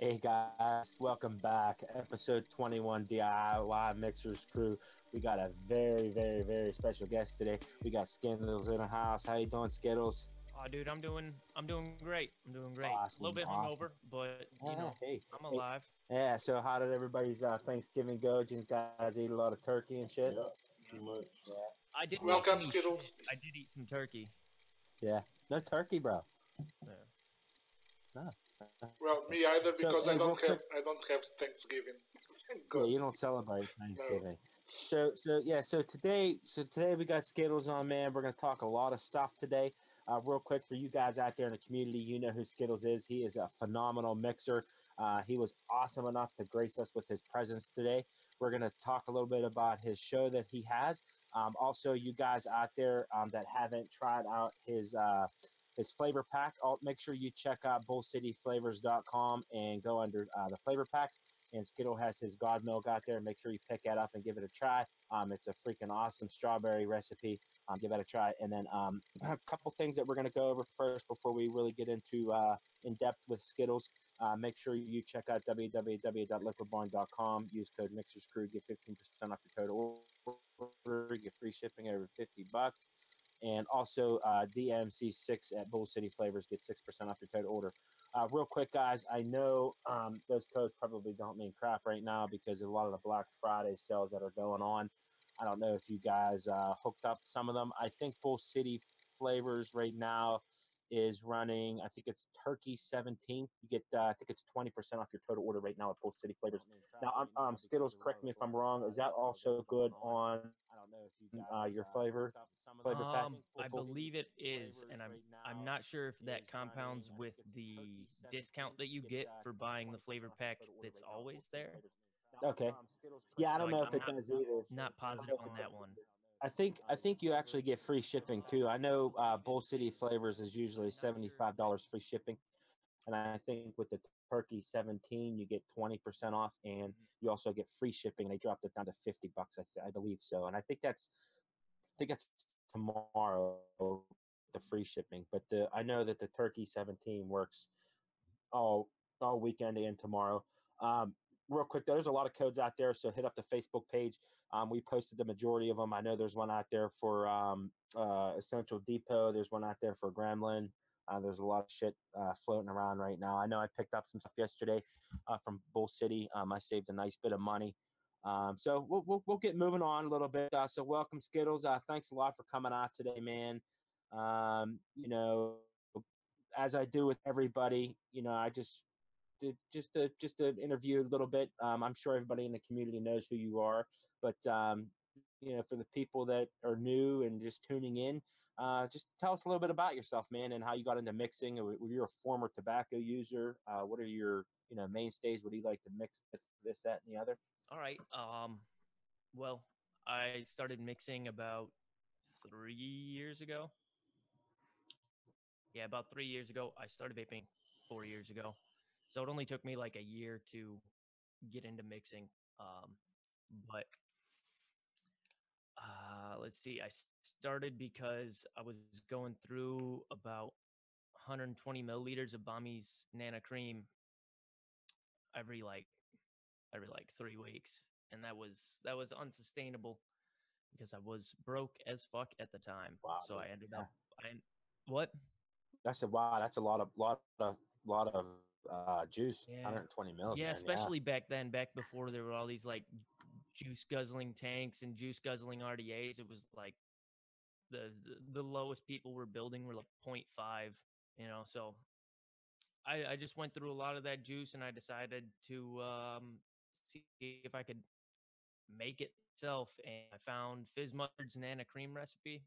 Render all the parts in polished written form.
Hey guys, welcome back. Episode 21 DIY Mixers crew. We got a very special guest today. We got Skiddlz in the house. How you doing, Skiddlz? Oh, dude, I'm doing great. I'm doing great. Awesome, A little bit hungover, but you know, I'm alive. Yeah. So how did everybody's Thanksgiving go? Did you guys eat a lot of turkey and shit? Yeah, pretty much. Yeah. I didn't Welcome, eat any Skiddlz. shit. I did eat some turkey. Yeah. No turkey, bro. Yeah. No. Well, me either because hey, I don't have Thanksgiving. Thank Yeah, God. you don't celebrate Thanksgiving. No. So today we got Skiddlz on, man. We're gonna talk a lot of stuff today. Real quick for you guys out there in the community, you know who Skiddlz is. He is a phenomenal mixer. He was awesome enough to grace us with his presence today. We're gonna talk a little bit about his show that he has. Also, you guys out there that haven't tried out his flavor pack, make sure you check out bullcityflavors.com and go under the flavor packs. And Skittle has his God Milk out there. Make sure you pick that up and give it a try. It's a freaking awesome strawberry recipe. Give that a try. And then a couple things that we're going to go over first before we really get into in depth with Skiddlz. Make sure you check out www.liquidbarn.com. Use code MIXERSCREW. Get 15% off your total order. Get free shipping over $50. And also DMC6 at Bull City Flavors. Get 6% off your total order. Real quick, guys, I know those codes probably don't mean crap right now because of a lot of the Black Friday sales that are going on. I don't know if you guys hooked up some of them. I think Bull City Flavors right now is running, I think it's Turkey 17. You get, I think it's 20% off your total order right now at Bull City Flavors. Now, Skiddlz, correct me if I'm wrong. Is that also good on your flavor pack? I believe it is, and I'm not sure if that compounds with the discount that you get for buying the flavor pack that's always there. Okay. Yeah, I don't know if it does either. Not positive on that one. I think you actually get free shipping too. I know Bull City Flavors is usually $75 free shipping, and I think with the Turkey 17 you get 20% off, and you also get free shipping. They dropped it down to $50, I believe so, and I think that's tomorrow, the free shipping. But I know that the Turkey 17 works all weekend and tomorrow. Real quick, there's a lot of codes out there, so hit up the Facebook page. We posted the majority of them. I know there's one out there for Essential Depot. There's one out there for Gremlin. There's a lot of shit floating around right now. I know I picked up some stuff yesterday from Bull City. I saved a nice bit of money. So we'll get moving on a little bit. So welcome, Skiddlz. Thanks a lot for coming out today, man. You know, as I do with everybody, you know, I just to interview a little bit. I'm sure everybody in the community knows who you are, but you know, for the people that are new and just tuning in, just tell us a little bit about yourself, man, and how you got into mixing. You're a former tobacco user. What are your mainstays? What do you like to mix with, this, that, and the other? All right. Well, I started mixing about 3 years ago. Yeah, about 3 years ago. I started vaping 4 years ago. So it only took me like a year to get into mixing. But let's see. I started because I was going through about 120 milliliters of Bami's Nana Cream every like 3 weeks, and that was unsustainable because I was broke as fuck at the time. Wow, So dude. I ended up. What? I said, wow, that's a lot of juice. Yeah. 120 mils, Yeah, man. especially back then, back before there were all these like juice guzzling tanks and juice guzzling RDAs. It was like the lowest people were building were like 0.5, so I just went through a lot of that juice and I decided to see if I could make it myself, and I found Fizz Mustard's Nana Cream recipe.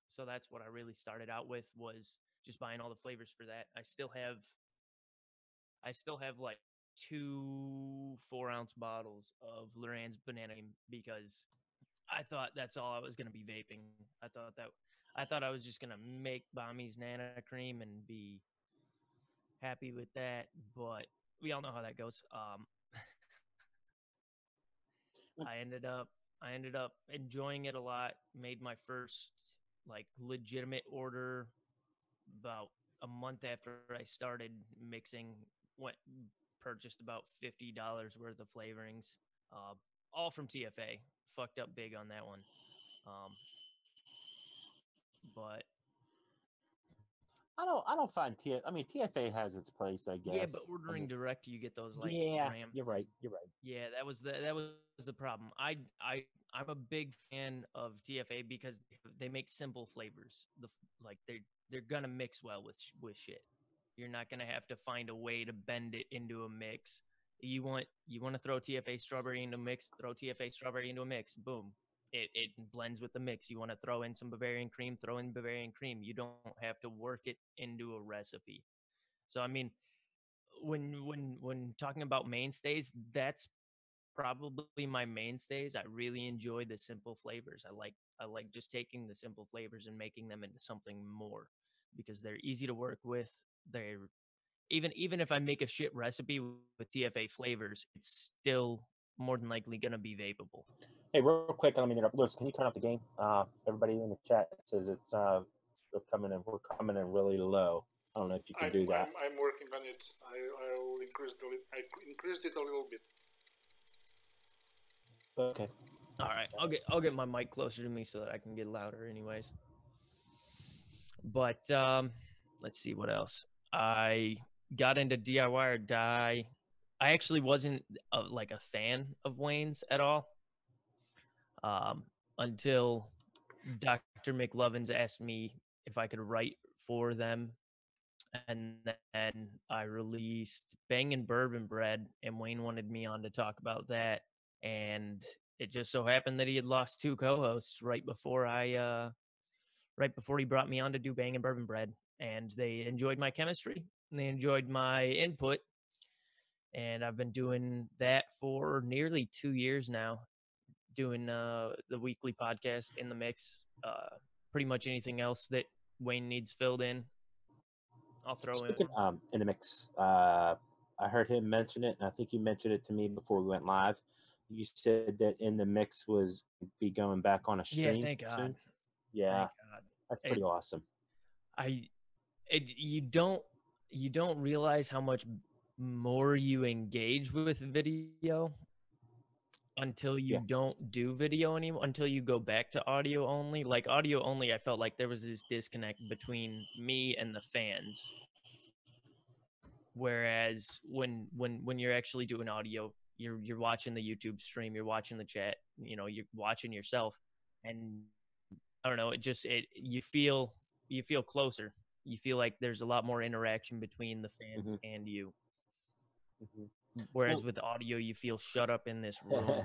So that's what I really started out with, was just buying all the flavors for that. I still have like 2 4-ounce bottles of Loran's banana cream because I thought that's all I was going to be vaping. I thought I was just going to make Bami's Nana Cream and be happy with that, but we all know how that goes. I ended up enjoying it a lot. Made my first like legitimate order about a month after I started mixing. Went Purchased about $50 worth of flavorings, uh, all from TFA. Fucked up big on that one, but I don't find I mean, TFA has its place, I guess. yeah. But ordering direct, you get those like yeah, gram. you're right. You're right. Yeah, that was the problem. I'm a big fan of TFA because they make simple flavors. Like they're gonna mix well with shit. You're not gonna have to find a way to bend it into a mix. You want to throw TFA strawberry into a mix, throw TFA strawberry into a mix, boom. It blends with the mix. You want to throw in some Bavarian cream, throw in Bavarian cream. You don't have to work it into a recipe. So I mean, when talking about mainstays, that's probably my mainstays. I really enjoy the simple flavors. I like just taking the simple flavors and making them into something more because they're easy to work with. They're even if I make a shit recipe with TFA flavors, it's still more than likely gonna be vapable. Hey, real quick, I don't mean to interrupt. Lewis, can you turn off the game? Everybody in the chat says we're coming in really low. I don't know if you can do that. I'm working on it. I will I increased it a little bit. Okay. All right, I'll get my mic closer to me so that I can get louder. Anyways, but let's see what else. I got into DIY or die. I actually wasn't like a fan of Wayne's at all until Dr. McLovins asked me if I could write for them. And then I released Bangin' Bourbon Bread, and Wayne wanted me on to talk about that. And it just so happened that he had lost 2 co-hosts right before he brought me on to do Bangin' Bourbon Bread. And they enjoyed my chemistry, and they enjoyed my input. And I've been doing that for nearly 2 years now, doing the weekly podcast in the mix. Pretty much anything else that Wayne needs filled in, I'll throw Speaking in. in the mix, I heard him mention it, and I think you mentioned it to me before we went live. You said that in the mix was be going back on a stream. Yeah, thank God. Soon. Yeah, Thank God. that's pretty awesome. You don't realize how much more you engage with video until you don't do video anymore, until you go back to audio only. Like audio only, I felt like there was this disconnect between me and the fans. Whereas when you're actually doing audio, you're watching the YouTube stream, you're watching the chat, you're watching yourself, and I don't know, you feel closer. You feel like there's a lot more interaction between the fans and you. Whereas with audio, you feel shut up in this room.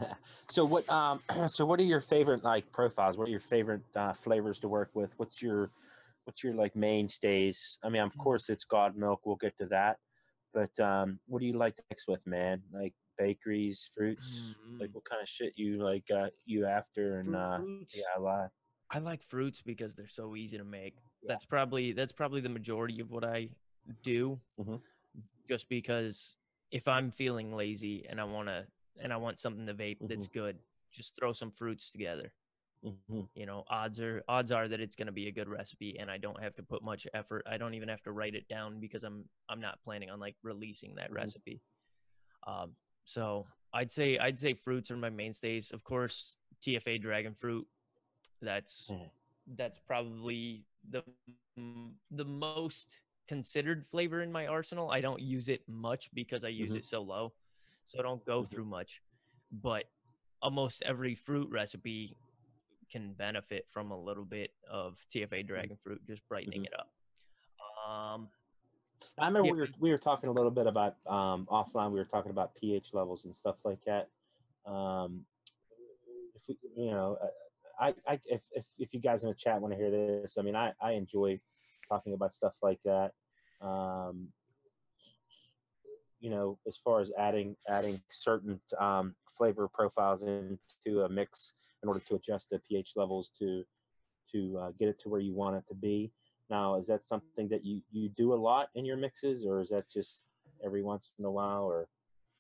So what are your favorite like profiles? What are your favorite flavors to work with? What's your like mainstays? I mean, of course it's God Milk. We'll get to that. But what do you like to mix with, man? Like bakeries, fruits? Like what kind of shit you like you after? And I like fruits because they're so easy to make. Yeah. That's probably the majority of what I do. Just because if I'm feeling lazy and I want something to vape that's good, just throw some fruits together. Odds are that it's going to be a good recipe, and I don't have to put much effort. I don't even have to write it down because I'm not planning on like releasing that recipe. So I'd say fruits are my mainstays. Of course, TFA dragon fruit. That's probably the most considered flavor in my arsenal. I don't use it much because I use it so low, so I don't go through much. But almost every fruit recipe can benefit from a little bit of TFA dragon fruit, just brightening it up. I remember we were talking a little bit about offline. We were talking about pH levels and stuff like that. If we, you know, if you guys in the chat want to hear this, I mean, I enjoy talking about stuff like that. You know, as far as adding certain flavor profiles into a mix in order to adjust the pH levels to get it to where you want it to be. Now, is that something that you do a lot in your mixes, or is that just every once in a while? Or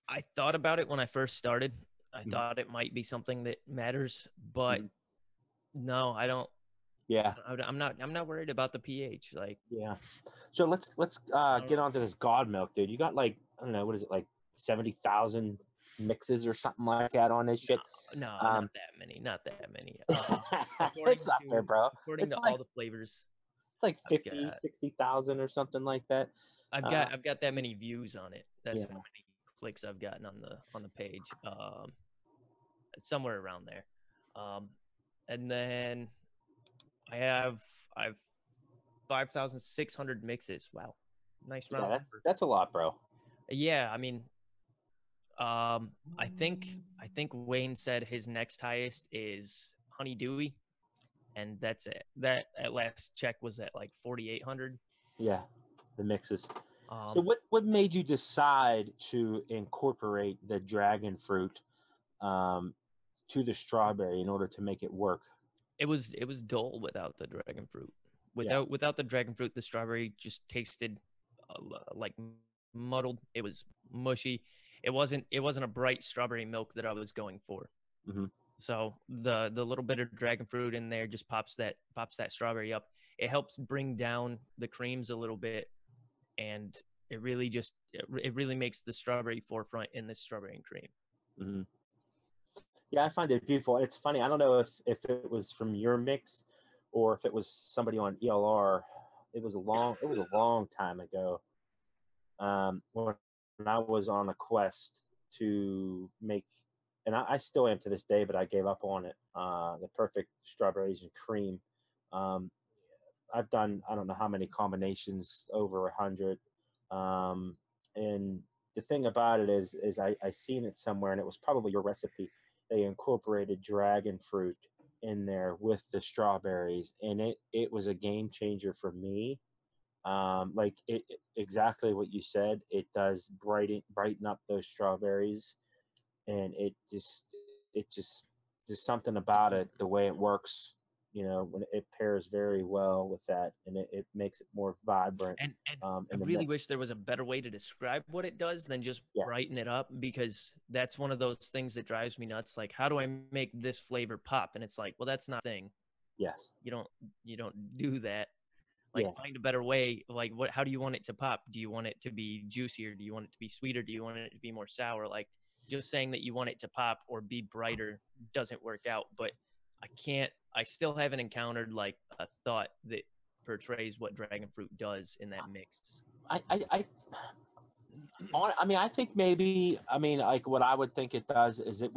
I thought about it when I first started. I thought it might be something that matters, but no, I don't. Yeah, I'm not worried about the pH. Like, yeah. So let's get onto this God milk, dude. You got like, I don't know, what is it, like 70,000 mixes or something like that on this shit? No, not that many. Not that many. It's up there, bro. According It's to like, all the flavors, it's like 50, 60,000 or something like that. I've got that many views on it. That's Yeah. how many clicks I've gotten on the page. It's somewhere around there. And then I've 5,600 mixes. Wow, nice round. Yeah, that's a lot, bro. Yeah, I mean, I think Wayne said his next highest is Honey Dewey, and that's it. That at last check was at like 4,800. Yeah, the mixes. So what made you decide to incorporate the dragon fruit to the strawberry in order to make it work? It was dull without the dragon fruit. Without the dragon fruit, the strawberry just tasted like muddled. It was mushy. It wasn't a bright strawberry milk that I was going for. So the little bit of dragon fruit in there just pops that strawberry up. It helps bring down the creams a little bit, and it really makes the strawberry forefront in this strawberry and cream. Yeah, I find it beautiful. It's funny. I don't know if it was from your mix or if it was somebody on ELR. It was a long time ago. When I was on a quest to make, and I still am to this day, but I gave up on it. The perfect strawberries and cream. I've done, I don't know how many combinations, over 100. And the thing about it is I seen it somewhere, and it was probably your recipe. They incorporated dragon fruit in there with the strawberries, and it was a game changer for me. Like exactly what you said. It does brighten up those strawberries, and it just there's something about it, the way it works. You know, when it pairs very well with that, and it makes it more vibrant. And I really wish there was a better way to describe what it does than just brighten it up, because that's one of those things that drives me nuts. Like, how do I make this flavor pop? And it's like, well, that's not a thing. Yes. You don't do that. Like, find a better way. Like, how do you want it to pop? Do you want it to be juicier? Do you want it to be sweeter? Do you want it to be more sour? Like, just saying that you want it to pop or be brighter doesn't work out. But I still haven't encountered like a thought that portrays what dragon fruit does in that mix. I mean, I think maybe, I mean, like what I would think it does is it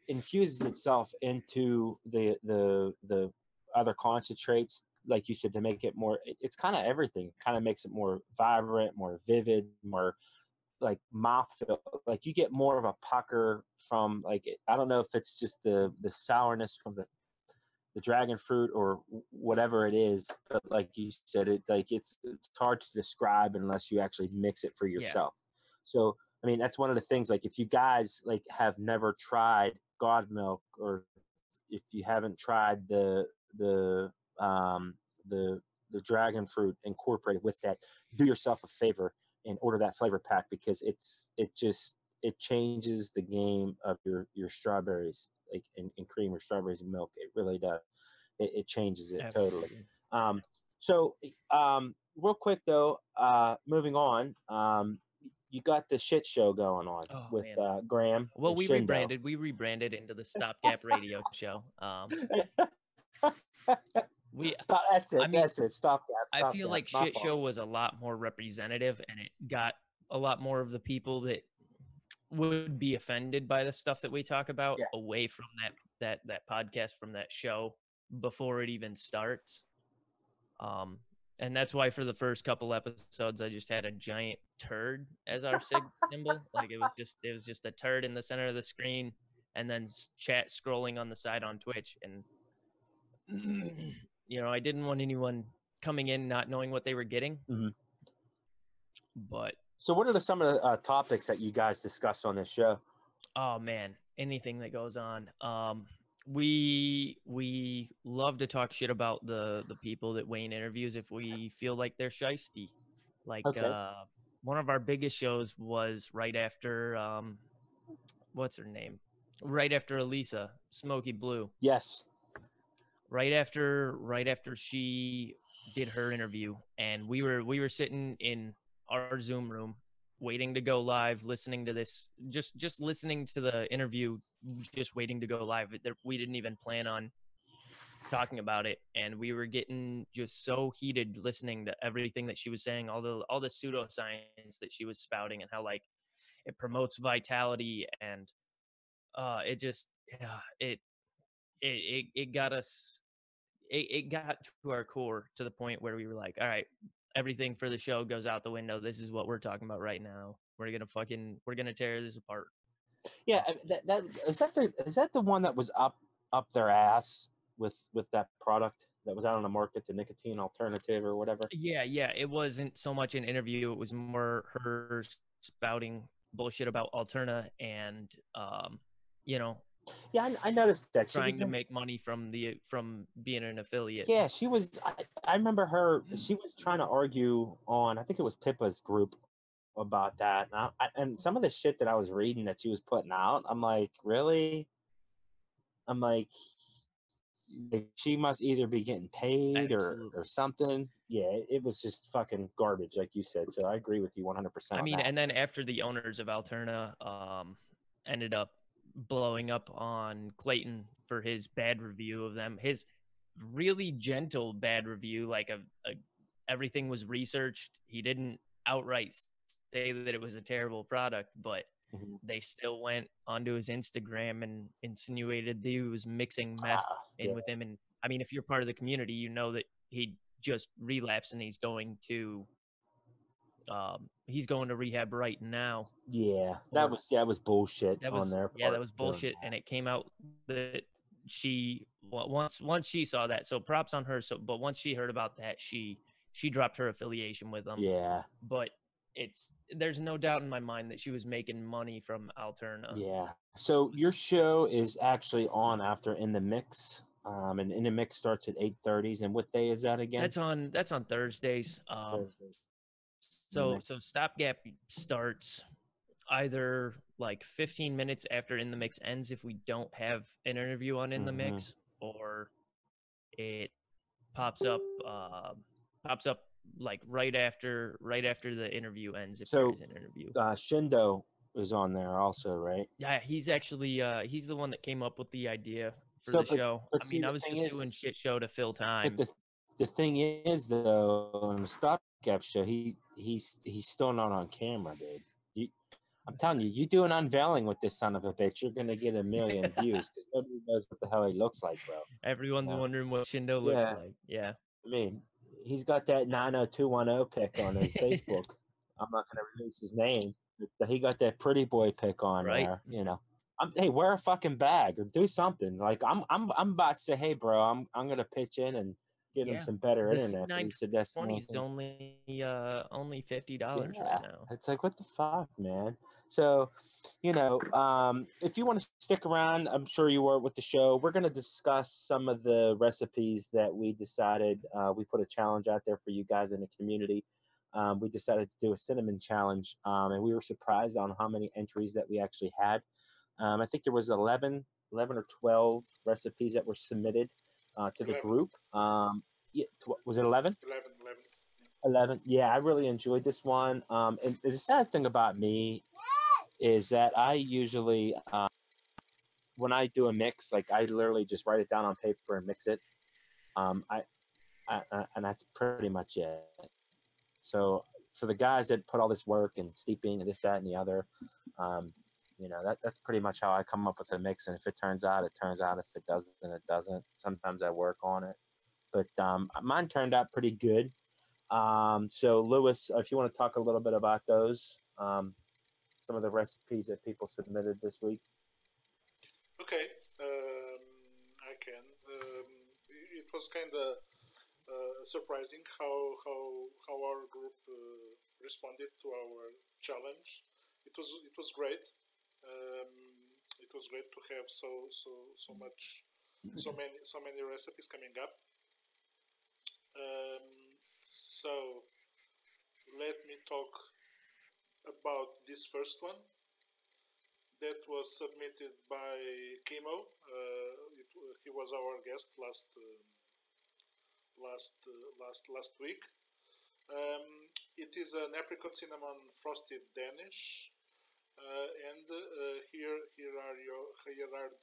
infuses itself into the other concentrates, like you said, to make it more, it's kind of everything. Kind of makes it more vibrant, more vivid, more like mouthfeel. Like you get more of a pucker from, like, I don't know if it's just the sourness from the dragon fruit or whatever it is, but like you said, it's hard to describe unless you actually mix it for yourself. So I mean, that's one of the things. Like, if you guys like have never tried God milk, or if you haven't tried the dragon fruit incorporated with that, do yourself a favor and order that flavor pack, because it changes the game of your strawberries, like in cream, or strawberries and milk. It really does. It changes it totally. So real quick though, moving on. You got the shit show going on with Graham. Well, we rebranded into the Stopgap Radio Show. Stop. That's it. I mean, That's it. Stop that. I Stop feel that. like My Shit fault. Show was a lot more representative, and it got a lot more of the people that would be offended by the stuff that we talk about Yes. away from that podcast, from that show before it even starts. And that's why for the first couple episodes I just had a giant turd as our symbol. Like it was just a turd in the center of the screen, and then chat scrolling on the side on Twitch. And I didn't want anyone coming in not knowing what they were getting. Mm-hmm. But so what are some of the topics that you guys discuss on this show? Oh man, anything that goes on. We love to talk shit about the people that Wayne interviews if we feel like they're shisty. Like Okay. One of our biggest shows was right after what's her name? Right after Elisa, Smoky Blue. Yes. Right after she did her interview, and we were sitting in our Zoom room waiting to go live, listening to this, just listening to the interview, just waiting to go live. We didn't even plan on talking about it, and we were getting just so heated listening to everything that she was saying, all the pseudoscience that she was spouting, and how like it promotes vitality, and it got us. It got to our core to the point where we were like, all right, everything for the show goes out the window. This is what we're talking about right now. We're gonna tear this apart. Yeah, is that the one that was up their ass with that product that was out on the market, the nicotine alternative or whatever? Yeah. It wasn't so much an interview. It was more her spouting bullshit about Alterna and Yeah, I noticed that trying to make money from being an affiliate. Yeah, she was. I remember her. She was trying to argue on. I think it was Pippa's group about that, and some of the shit that I was reading that she was putting out. I'm like, really? I'm like, she must either be getting paid or something. Yeah, it was just fucking garbage, like you said. So I agree with you 100%. I mean, and then after the owners of Alterna ended up blowing up on Clayton for his bad review of them, his really gentle bad review, like everything was researched. He didn't outright say that it was a terrible product, but they still went onto his Instagram and insinuated that he was mixing meth in with him. And I mean, if you're part of the community, you know that he just relapsed and he's going to rehab right now. Yeah, that was bullshit on their part. Yeah, that was bullshit, and it came out that she once she saw that. So props on her. But once she heard about that, she dropped her affiliation with them. Yeah, but there's no doubt in my mind that she was making money from Alterna. Yeah. So your show is actually on after In the Mix. And In the Mix starts at 8:30. And what day is that again? That's on Thursdays. Thursdays. So Stopgap starts either like 15 minutes after In the Mix ends if we don't have an interview on In the Mix, or it pops up like right after the interview ends if there is an interview. Shindo is on there also, right? Yeah, he's actually he's the one that came up with the idea for the show. I mean, I was just doing shit show to fill time. But the thing is, though, on the Stopgap show, he's still not on camera, dude. I'm telling you, you do an unveiling with this son of a bitch, you're gonna get 1 million views because nobody knows what the hell he looks like, bro. Everyone's wondering what Shindo looks like. Yeah. I mean, he's got that 90210 pic on his Facebook. I'm not gonna release his name, but he got that pretty boy pic on there. You know, hey, wear a fucking bag or do something. Like I'm about to say, hey, bro, I'm gonna pitch in and get him some better internet. He said that's only $50 right now. It's like, what the fuck, man? So, if you want to stick around, I'm sure you were with the show. We're going to discuss some of the recipes that we decided. We put a challenge out there for you guys in the community. We decided to do a cinnamon challenge, and we were surprised on how many entries that we actually had. I think there was 11 or 12 recipes that were submitted to the group. Was it 11? 11. Yeah, I really enjoyed this one. And the sad thing about me is that I usually, when I do a mix, like I literally just write it down on paper and mix it. I, and that's pretty much it. So for the guys that put all this work and steeping and this, that, and the other, you know, that's pretty much how I come up with a mix. And if it turns out, it turns out. If it doesn't, it doesn't. Sometimes I work on it, but mine turned out pretty good. So Lewis, if you want to talk a little bit about those, some of the recipes that people submitted this week. Okay, I can. It was kind of surprising how our group responded to our challenge. It was great. Um, it was great to have so many recipes coming up. So let me talk about this first one that was submitted by Kimo. He was our guest last week. It is an apricot cinnamon frosted Danish, and here are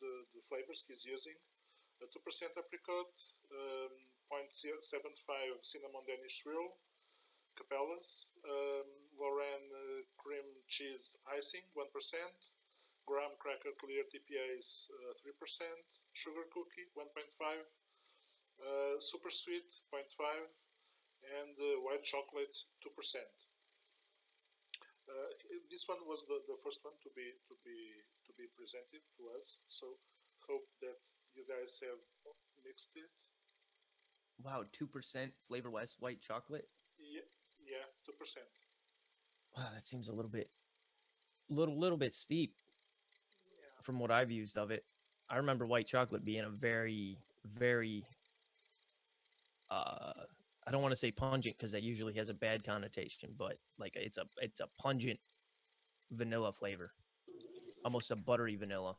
the flavors he's using: 2% apricot, 0.75 cinnamon Danish swirl, Capellas, Lorraine cream cheese icing 1%, graham cracker clear TPAs 3%, sugar cookie 1.5, super sweet 0.5, and white chocolate 2%. This one was the first one to be presented to us. So hope that you guys have mixed it. Wow, 2% Flavor West white chocolate. Yeah, 2%. Wow, that seems a little bit steep from what I've used of it. I remember white chocolate being a very, very I don't want to say pungent because that usually has a bad connotation, but like it's a pungent vanilla flavor, almost a buttery vanilla.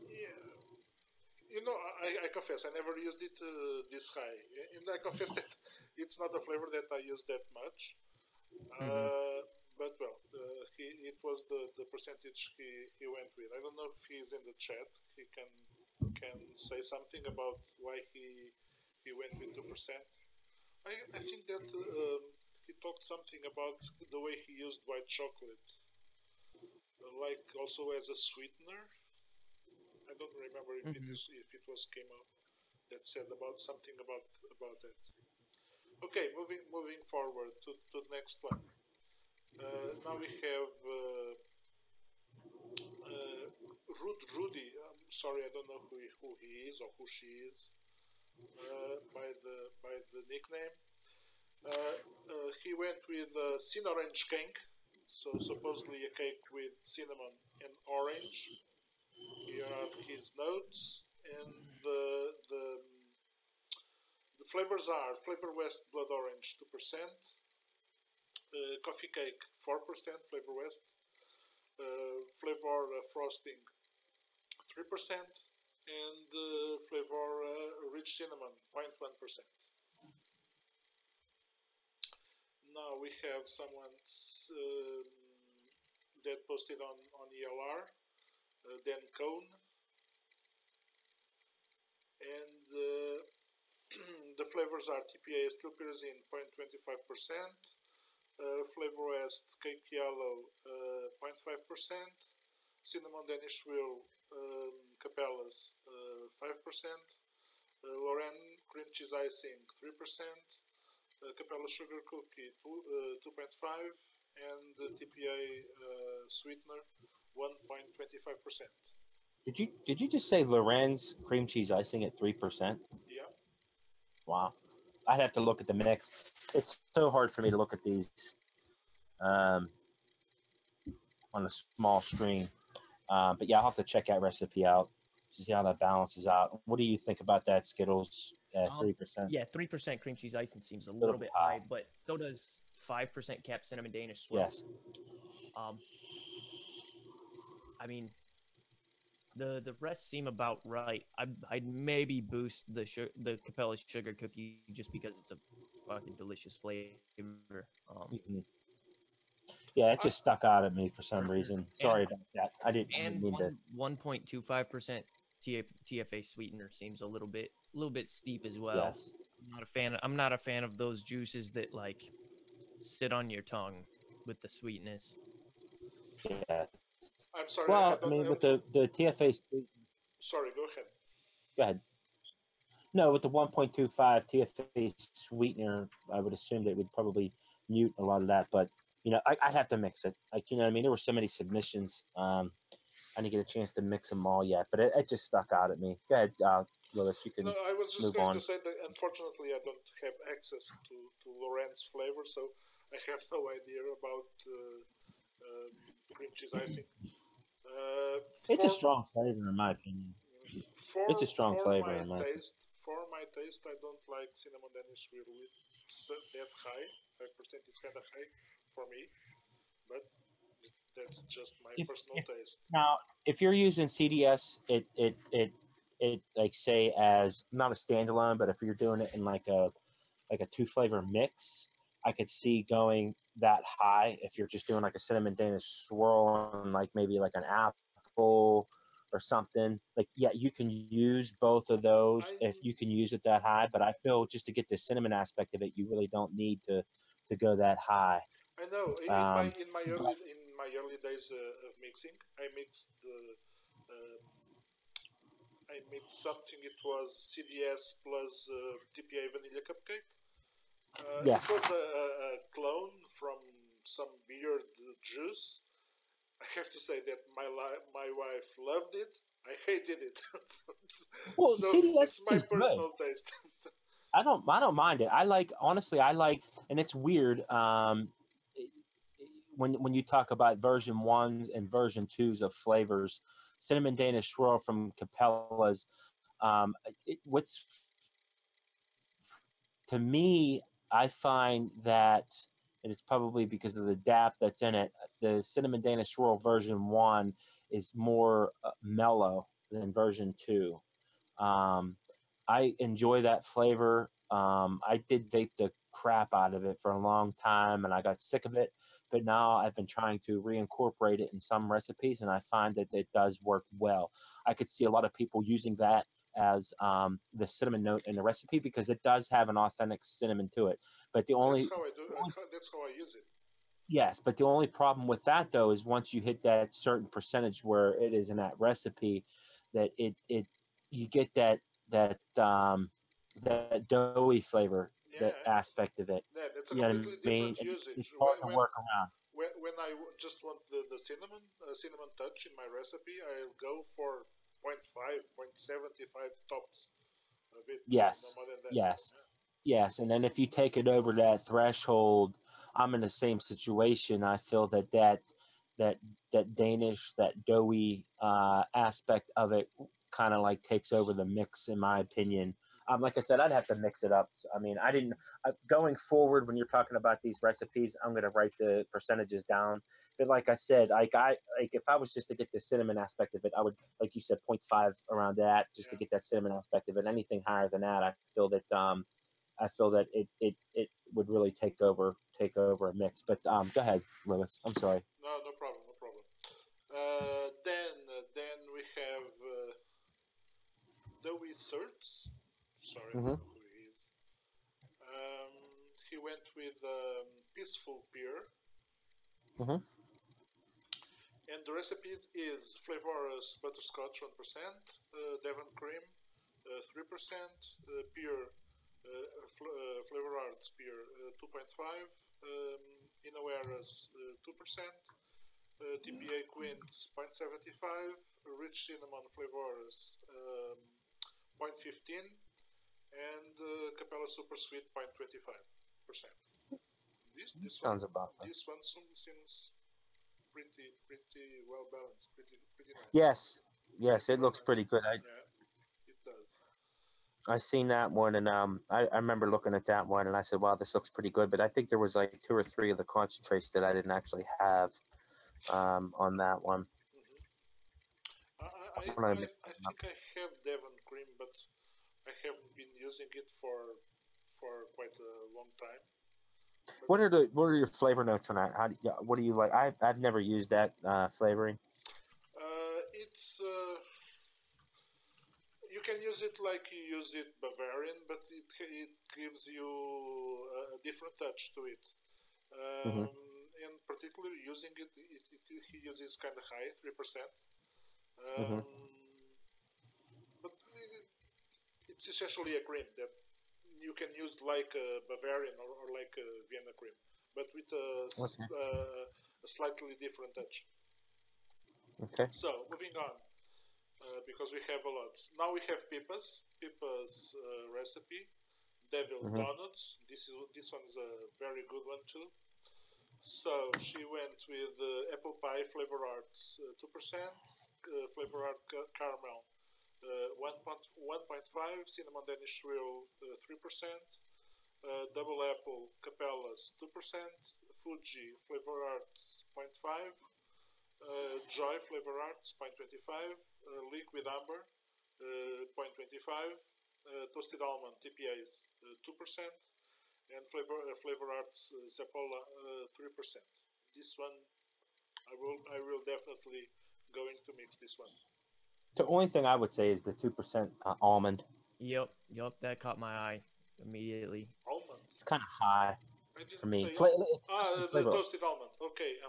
Yeah, I confess I never used it this high, and I confess that it's not a flavor that I use that much. But well, it was the percentage he went with. I don't know if he's in the chat. He can say something about why he went with 2%. I think that he talked something about the way he used white chocolate, like also as a sweetener. I don't remember if it was came out that said about something about that. Okay, moving forward to the next one. Now we have Rudy. I'm sorry, I don't know who he is or who she is by the nickname. He went with Sin Orange Cake, so supposedly a cake with cinnamon and orange. Here are his notes, and the flavors are Flavor West Blood Orange 2%, Coffee Cake 4% Flavor West, Flavor Frosting 3%, and Flavor Rich Cinnamon 0.1%. Now we have someone that posted on ELR, Dan Cone, and the flavors are TPA Steel Pyrazine 0.25%, Flavor West Cake Yellow 0.5%, Cinnamon Danish Swirl Capellas 5%, Lorraine Cream Cheese Icing 3%, Capella Sugar Cookie 2.5%, and TPA Sweetener 1.25%. Did you just say Lorenz cream cheese icing at 3%? Yeah. Wow. I'd have to look at the mix. It's so hard for me to look at these on a small screen. But yeah, I'll have to check that recipe out to see how that balances out. What do you think about that, Skiddlz? 3%? Yeah, 3% cream cheese icing seems a little bit high, but so does 5% capped cinnamon Danish swirl. Yes. I mean, the rest seem about right. I'd maybe boost the Capella sugar cookie just because it's a fucking delicious flavor. Yeah, it just stuck out at me for some reason. Sorry about that. I didn't mean to. 1.25% TFA sweetener seems a little bit little bit steep as well. Yes. I'm not a fan of those juices that like sit on your tongue with the sweetness. Yeah. I'm sorry, I Well, I don't. mean, with the TFA, Sorry, go ahead. go ahead. No, with the 1.25 TFA sweetener, I would assume that it would probably mute a lot of that. But you know, I'd have to mix it. Like, you know what I mean? There were so many submissions. I didn't get a chance to mix them all yet, but it just stuck out at me. Go ahead, Lewis. You can No, I was just move going on. to say that unfortunately I don't have access to Lorentz flavor, so I have no idea about cream cheese icing. It's a strong flavor, in my opinion. It's a strong flavor, in my opinion. For my taste, I don't like cinnamon Danish really that high. 5% is kind of high for me, but that's just my personal taste. Now, if you're using CDS, it like say as not a standalone, but if you're doing it in like a 2-flavor mix, I could see going that high. If you're just doing like a cinnamon Danish swirl and like maybe like an apple or something, like, yeah, you can use both of those if you can use it that high. But I feel just to get the cinnamon aspect of it, you really don't need to go that high. I know. In my early days of mixing, I mixed something. It was CDS plus TPA vanilla cupcake. Yeah. It was a clone from some weird juice. I have to say that my wife loved it. I hated it. Well, so CDS it's my is personal good. taste. I don't mind it. Honestly, and it's weird. When you talk about version 1s and version 2s of flavors, cinnamon Danish swirl from Capella's, what's to me, I find that, and it's probably because of the DAP that's in it, the cinnamon Danish swirl version 1 is more mellow than version 2. I enjoy that flavor. I did vape the crap out of it for a long time and I got sick of it, but now I've been trying to reincorporate it in some recipes and I find that it does work well. I could see a lot of people using that as the cinnamon note in the recipe because it does have an authentic cinnamon to it. But that's how I do. That's how I use it. Yes, but the only problem with that though is once you hit that certain percentage where it is in that recipe, that you get that doughy flavor, that aspect of it. Yeah, that's a completely different usage. It's hard to work around. When I just want the cinnamon touch in my recipe, I'll go for 0.5, 0.75 tops of it. Yes, no more than that. yes, yes. And then if you take it over that threshold, I'm in the same situation. I feel that Danish, that doughy aspect of it kind of like takes over the mix, in my opinion. Like I said, I'd have to mix it up. I mean, going forward when you're talking about these recipes, I'm going to write the percentages down. But like I said, if I was just to get the cinnamon aspect of it, I would, like you said, 0.5 around that just to get that cinnamon aspect of it. Anything higher than that, I feel that it would really take over a mix. But go ahead, Lewis. I'm sorry. No problem. Then we have Doughy Certs. Sorry, I don't know who he is. He went with Peaceful Peer. And the recipes is flavorous butterscotch 1%, Devon cream 3%, pear flavor arts pear 2.5, Innovaras 2%, TPA Quints 0.75, rich cinnamon flavors 0.15, and Capella Super Sweet 0.25%. This sounds about right. This one seems pretty well balanced, pretty Yes, nice. it looks pretty good. Yeah, it does. I seen that one, and I remember looking at that one, and I said, "Wow, this looks pretty good." But I think there was like 2 or 3 of the concentrates that I didn't actually have on that one. I think I have Devon cream, but I haven't been using it for quite a long time. What are your flavor notes on that? What do you like? I've never used that flavoring. you can use it like you use it Bavarian, but it gives you a different touch to it. And particularly using it, he uses kind of high, 3%. But it's essentially a cream that you can use like a Bavarian or like a Vienna cream, but with a slightly different touch. Okay. So moving on, because we have a lot. Now we have Pippa's recipe, Devil Donuts. This one is a very good one too. So she went with apple pie flavor arts 2%, flavor art caramel 1.5, cinnamon Danish swirl 3%, double apple capellas 2%, Fuji flavor arts 0.5, Joy flavor arts 0.25, liquid amber 0.25, toasted almond TPAs 2%. And flavor arts Zapola 3%. This one, I will definitely going to mix this one. The only thing I would say is the 2% almond. Yep, that caught my eye immediately. Almond. It's kind of high for me. The toasted almond. Okay.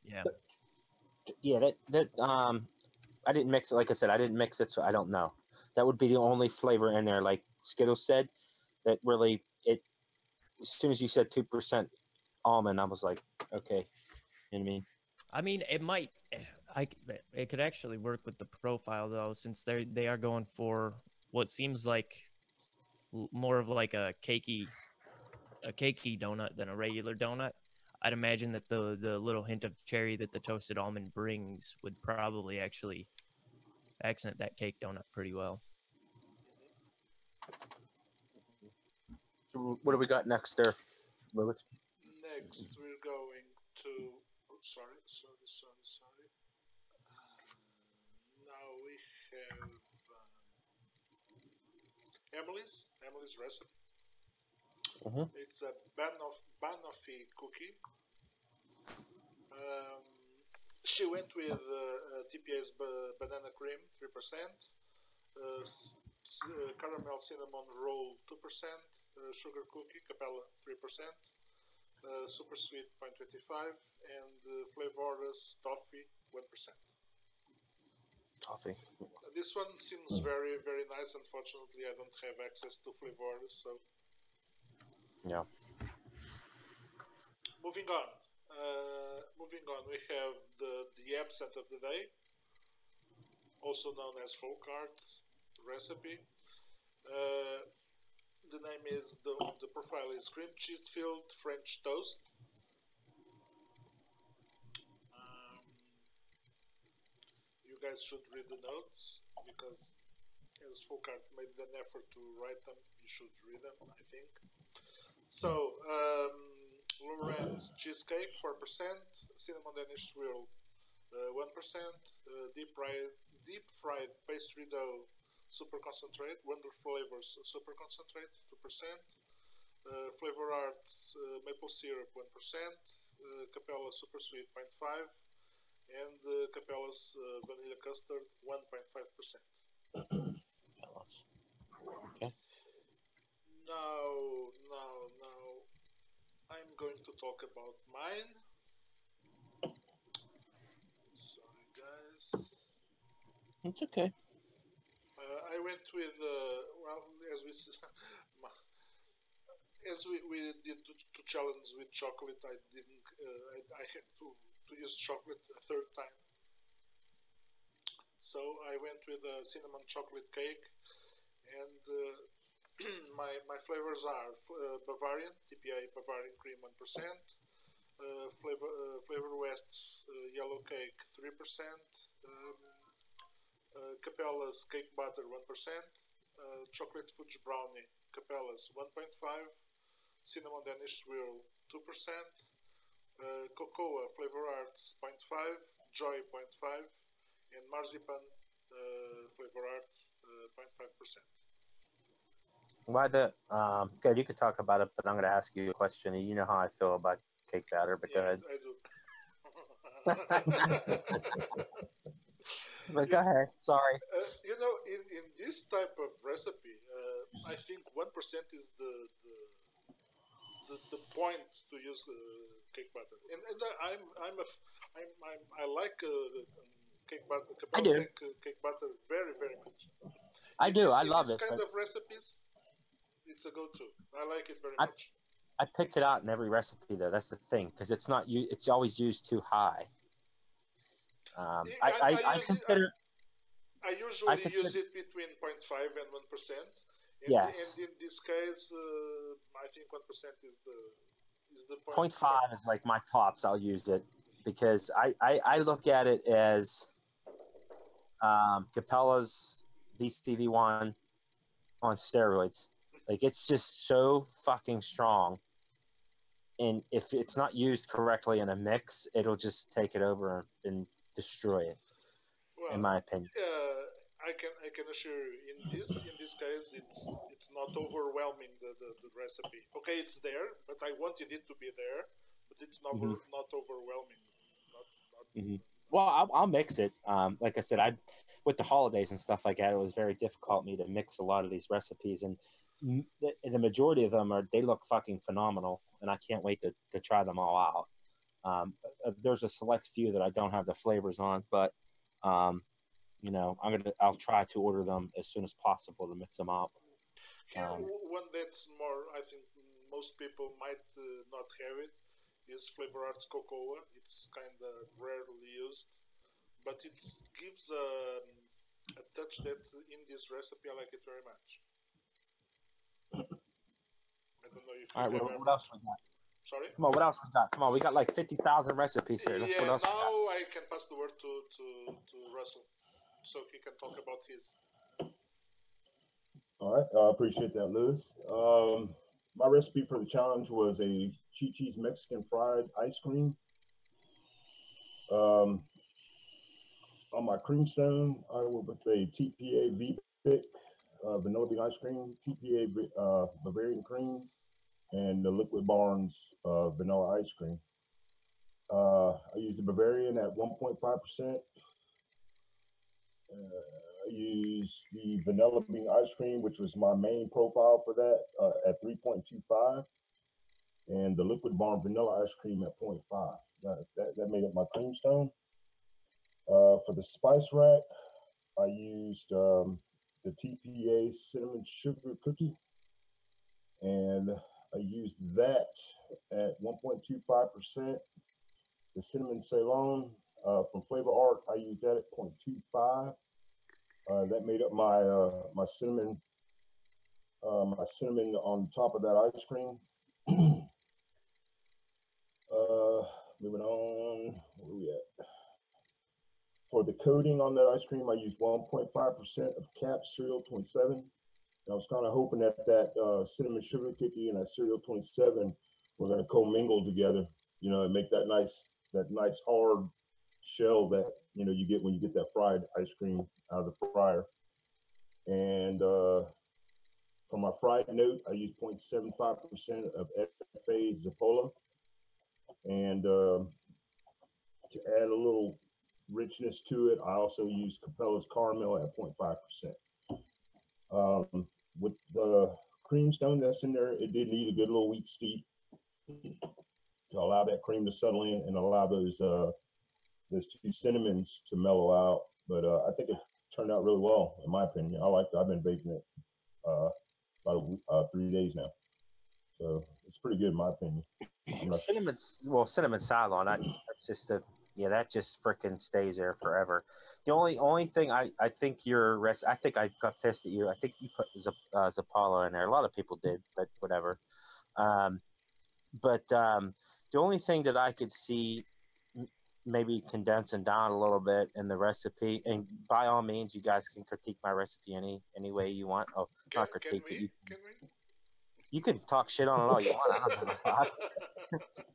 Yeah. Yeah, that I didn't mix it. Like I said, I didn't mix it, so I don't know. That would be the only flavor in there, like Skiddlz said, that really it. As soon as you said 2% almond, I was like, okay. You know what I mean? I mean, it might. It could actually work with the profile though, since they are going for what seems like more of like a cakey donut than a regular donut. I'd imagine that the little hint of cherry that the toasted almond brings would probably actually accent that cake donut pretty well. So what do we got next there, Lewis? Next, we're going to. Oh, sorry. Now we have Emily's recipe. It's a banoffee cookie. She went with TPA's banana cream 3%, caramel cinnamon roll 2%, sugar cookie Capella 3%, super sweet 0.25, and flavorless toffee 1%. Toffee. This one seems very, very nice. Unfortunately, I don't have access to flavors, so. Yeah. Moving on, we have the absent of the day, also known as folk art recipe. The name is the profile is cream cheese filled French toast. You guys should read the notes because as folk art made an effort to write them, you should read them, I think. So, Lorenz cheesecake 4%, cinnamon Danish swirl 1%, deep fried pastry dough super concentrate, Wonder Flavors super concentrate 2%, flavor arts maple syrup 1%, Capella super sweet 0.5%, and Capella's vanilla custard 1.5%. Okay. Now, I'm going to talk about mine. Sorry, guys. It's okay. I went with well, as we did to challenge with chocolate. I didn't. I had to use chocolate a third time. So I went with a cinnamon chocolate cake, and my flavors are Bavarian TPA Bavarian cream 1%, Flavor West's yellow cake 3%, Capella's cake butter 1%, chocolate fudge brownie Capella's 1.5, cinnamon Danish swirl 2%, cocoa flavor arts 0.5, joy 0.5, and marzipan flavor arts 0.5%. Why the good? You could talk about it, but I'm going to ask you a question. You know how I feel about cake batter, but go ahead. I do. But go ahead. Sorry. You know, in this type of recipe, I think 1% is the point to use cake batter. And I like cake batter, I Capella do. cake batter very very much. I do. I In love this it. kind But of recipes, it's a go-to. I like it very I much. I pick it out in every recipe though. That's the thing because it's not you. It's always used too high. I consider. I I usually use consider. it between 0.5 and 1%. And Yes. in this case, I think 1% is the point. 0.5 is like my tops. I'll use it because I look at it as Capella's VCV1 on steroids. Like it's just so fucking strong, and if it's not used correctly in a mix, it'll just take it over and destroy it. In Well, my opinion. I can assure you in this case it's not overwhelming the recipe. Okay, it's there, but I wanted it to be there, but it's not overwhelming. Not, not Well, I'll mix it. Like I said, I with the holidays and stuff like that, it was very difficult me to mix a lot of these recipes, and the majority of them they look fucking phenomenal, and I can't wait to try them all out. There's a select few that I don't have the flavors on, but you know, I'll try to order them as soon as possible to mix them up. Here, one that's more, I think most people might not have it, is Flavor Arts Cocoa. It's kind of rarely used, but it gives a touch that in this recipe I like it very much. I don't know if All right, you what else we got? Sorry? Come on, what else we got? Come on, we got like 50,000 recipes here. Yeah, What else now I can pass the word to Russell so he can talk about his. All right, I appreciate that, Lewis. My recipe for the challenge was a Chi-Chi's Mexican fried ice cream. On my cream stone, I went with a TPA V-Pick vanilla bean ice cream, TPA Bavarian cream, and the Liquid Barnes vanilla ice cream. I used the Bavarian at 1.5%. I used the vanilla bean ice cream, which was my main profile for that, at 3.25, and the Liquid Barn vanilla ice cream at 0.5. That made up my cream stone. For the spice rack, I used the TPA cinnamon sugar cookie, and I used that at 1.25%. The cinnamon Ceylon from Flavor Art, I used that at 0.25. That made up my my cinnamon on top of that ice cream. Moving on, where are we at? For the coating on that ice cream, I used 1.5% of Cap Cereal 27. And I was kind of hoping that cinnamon sugar cookie and that Cereal 27 were going to commingle together, you know, and make that nice hard shell that you get when you get that fried ice cream out of the fryer. And for my fried note, I used 0.75% of FA Zapola. And to add a little richness to it, I also used Capella's caramel at 0.5%. With the cream stone that's in there, it did need a good little weak steep to allow that cream to settle in and allow those two cinnamons to mellow out. But I think it turned out really well, in my opinion. I liked it. I've been baking it about 3 days now, so it's pretty good in my opinion. Cinnamon Ceylon. That's just that just freaking stays there forever. The only thing I think I think I got pissed at you. I think you put Zapala in there. A lot of people did, but whatever. But the only thing that I could see maybe condensing down a little bit in the recipe, and by all means, you guys can critique my recipe any way you want. Oh, not critique, can we? You can talk shit on it all you want. I don't give a fuck.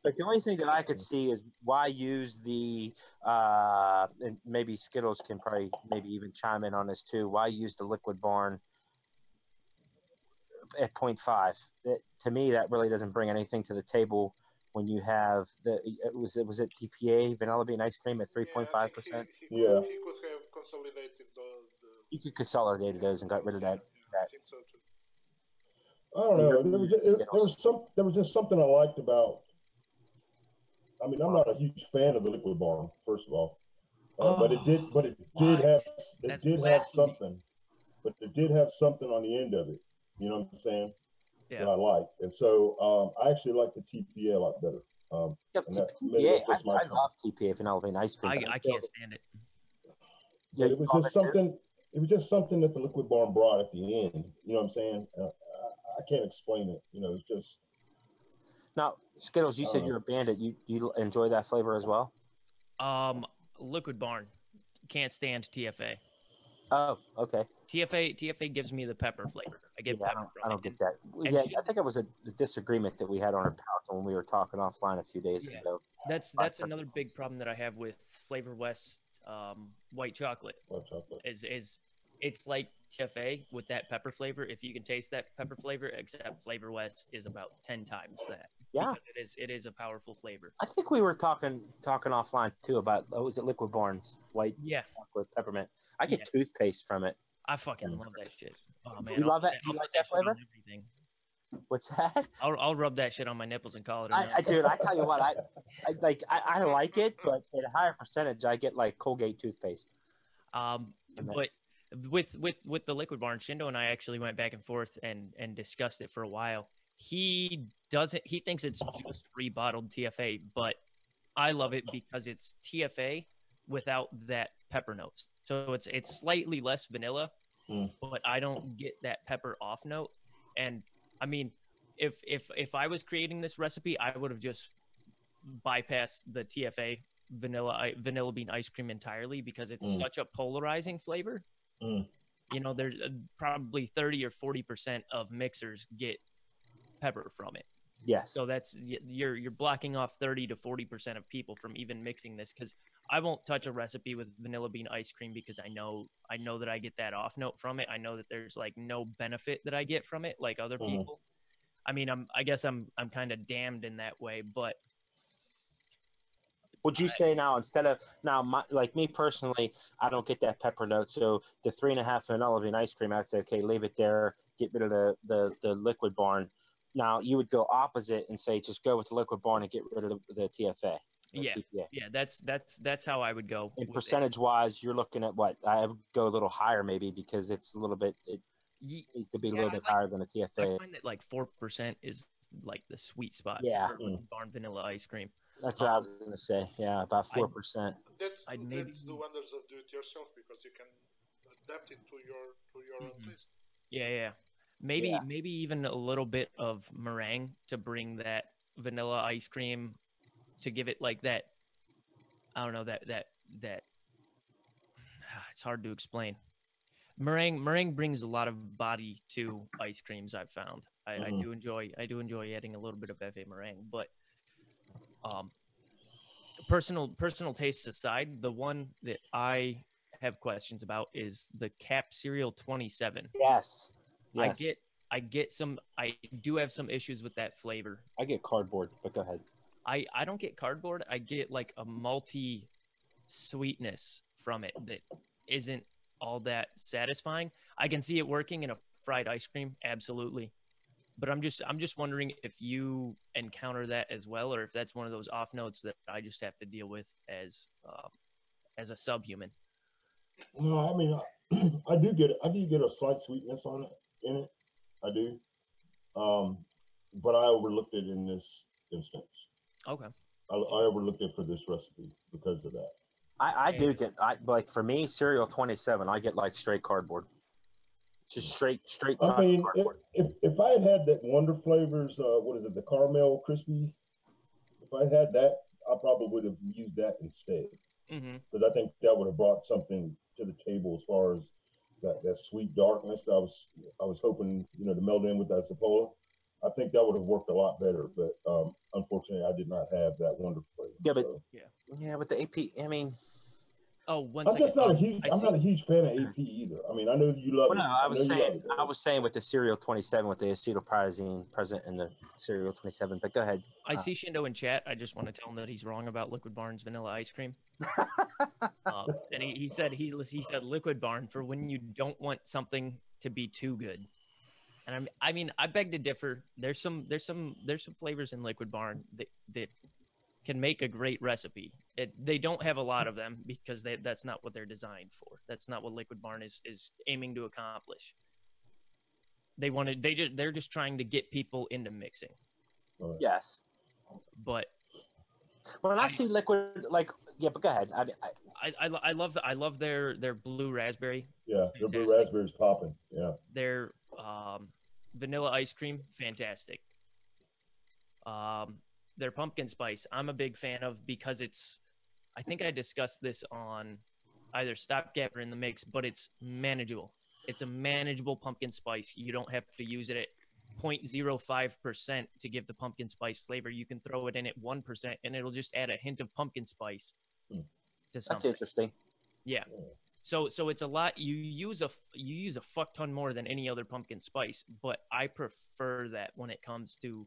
But the only thing that I could see is why use the and maybe Skiddlz can probably maybe even chime in on this too. Why use the Liquid Barn at 0.5? To me, that really doesn't bring anything to the table when you have was it TPA vanilla bean ice cream at 3.5%. He could have consolidated the You could consolidate those and got rid of that. I think so too. I don't know. There was just something I liked about. I mean, I'm not a huge fan of the Liquid Barn, first of all, but it did have something. But it did have something on the end of it. You know what I'm saying? Yeah. That I liked, and so I actually like the TPA a lot better. TPA, I love TPA vanilla bean ice cream. I can't stand it. Yeah, it was just something. It was just something that the Liquid Barn brought at the end. You know what I'm saying? I can't explain it. You know, it's just. Now, Skiddlz, you said you're a bandit. You enjoy that flavor as well? Liquid Barn, can't stand TFA. Oh, okay. TFA gives me the pepper flavor. I get pepper. I don't get that. Yeah, I think it was a disagreement that we had on our couch when we were talking offline a few days ago. That's another big problem that I have with Flavor West white chocolate. Is it's like TFA with that pepper flavor. If you can taste that pepper flavor, except Flavor West is about 10 times that. Yeah, it is a powerful flavor. I think we were talking offline too about was it Liquid Barn's white chocolate peppermint. I get toothpaste from it. I fucking love that shit. Oh man, you love that? You like that flavor? Everything. What's that? I'll rub that shit on my nipples and call it. Dude, I tell you what, I like it, but at a higher percentage, I get like Colgate toothpaste. But with the Liquid Barn, Shindo and I actually went back and forth and discussed it for a while. He thinks it's just rebottled TFA, but I love it because it's TFA without that pepper notes. So it's slightly less vanilla, but I don't get that pepper off note. And I mean, if I was creating this recipe, I would have just bypassed the TFA vanilla bean ice cream entirely because it's such a polarizing flavor. You know, there's probably 30 or 40% of mixers get pepper from it. Yeah. So that's you're blocking off 30 to 40% of people from even mixing this, because I won't touch a recipe with vanilla bean ice cream because I know that I get that off note from it. I know that there's like no benefit that I get from it like other people. I mean, I guess I'm kind of damned in that way, but would you say now like me personally, I don't get that pepper note. So the 3.5 vanilla bean ice cream, I'd say, okay, leave it there, get rid of the Liquid Barn. Now you would go opposite and say, just go with the Liquid Barn and get rid of the TFA. Yeah. TPA. Yeah. That's how I would go. And percentage wise, you're looking at what? I would go a little higher maybe because it's a little bit, it needs to be a little bit higher than a TFA. I find that like 4% is like the sweet spot for Barn vanilla ice cream. That's what I was going to say. Yeah, about 4%. That's the wonders of do-it-yourself, because you can adapt it to your own taste. Yeah. Maybe even a little bit of meringue to bring that vanilla ice cream, to give it like that. I don't know, that it's hard to explain. Meringue brings a lot of body to ice creams, I've found. I do enjoy adding a little bit of F.A. meringue, but personal tastes aside, the one that I have questions about is the Cap Cereal 27. Yes. I do have some issues with that flavor. I get cardboard, but go ahead. I don't get cardboard. I get like a malty sweetness from it that isn't all that satisfying. I can see it working in a fried ice cream, absolutely. But I'm just wondering if you encounter that as well, or if that's one of those off notes that I just have to deal with as a subhuman. No, I mean, I do get a slight sweetness in it. I do, but I overlooked it in this instance. Okay. I overlooked it for this recipe because of that. I do get like for me, cereal 27. I get like straight cardboard. Just straight. I mean, if I had that Wonder Flavors, what is it, the caramel crispy? If I had that, I probably would have used that instead. Because I think that would have brought something to the table as far as that sweet darkness that I was hoping, to meld in with that Sapola. I think that would have worked a lot better, but unfortunately, I did not have that Wonder Flavor. Yeah, but but the AP, I mean, Oh, one I'm second. just not a huge. I'm see. not a huge fan of AP either. I mean, I know you love Well, it. no, I I was saying with the cereal 27 with the acetylpyrazine present in the cereal 27. But go ahead. I see Shindo in chat. I just want to tell him that he's wrong about Liquid Barn's vanilla ice cream. And he said Liquid Barn for when you don't want something to be too good. And I mean, I beg to differ. There's some flavors in Liquid Barn that can make a great recipe. They don't have a lot of them because that's not what they're designed for. That's not what Liquid Barn is aiming to accomplish. They're just trying to get people into mixing. Yes. But when I see liquid, like, yeah, but go ahead. I love their blue raspberry. Yeah, their blue raspberry's popping. Yeah. Their vanilla ice cream, fantastic. Their pumpkin spice, I'm a big fan of because I think I discussed this on either Stopgap or in the mix, but it's manageable. It's a manageable pumpkin spice. You don't have to use it at 0.05% to give the pumpkin spice flavor. You can throw it in at 1% and it'll just add a hint of pumpkin spice to something. That's interesting. Yeah. So it's a lot. You use a fuck ton more than any other pumpkin spice, but I prefer that when it comes to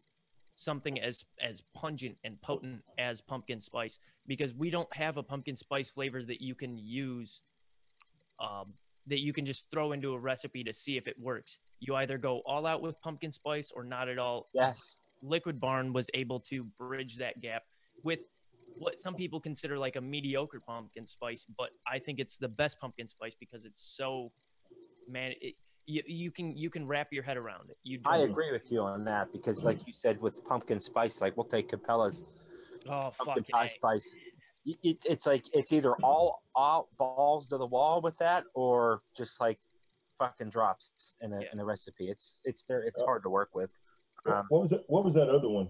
something as pungent and potent as pumpkin spice, because we don't have a pumpkin spice flavor that you can use, that you can just throw into a recipe to see if it works. You either go all out with pumpkin spice or not at all. Yes. Liquid Barn was able to bridge that gap with what some people consider like a mediocre pumpkin spice, but I think it's the best pumpkin spice because it's so, man, you can wrap your head around it. I agree with you on that because, like you said, with pumpkin spice, like we'll take Capella's pumpkin pie spice. It's like it's either all balls to the wall with that, or just like fucking drops in a recipe. It's hard to work with. What was that other one?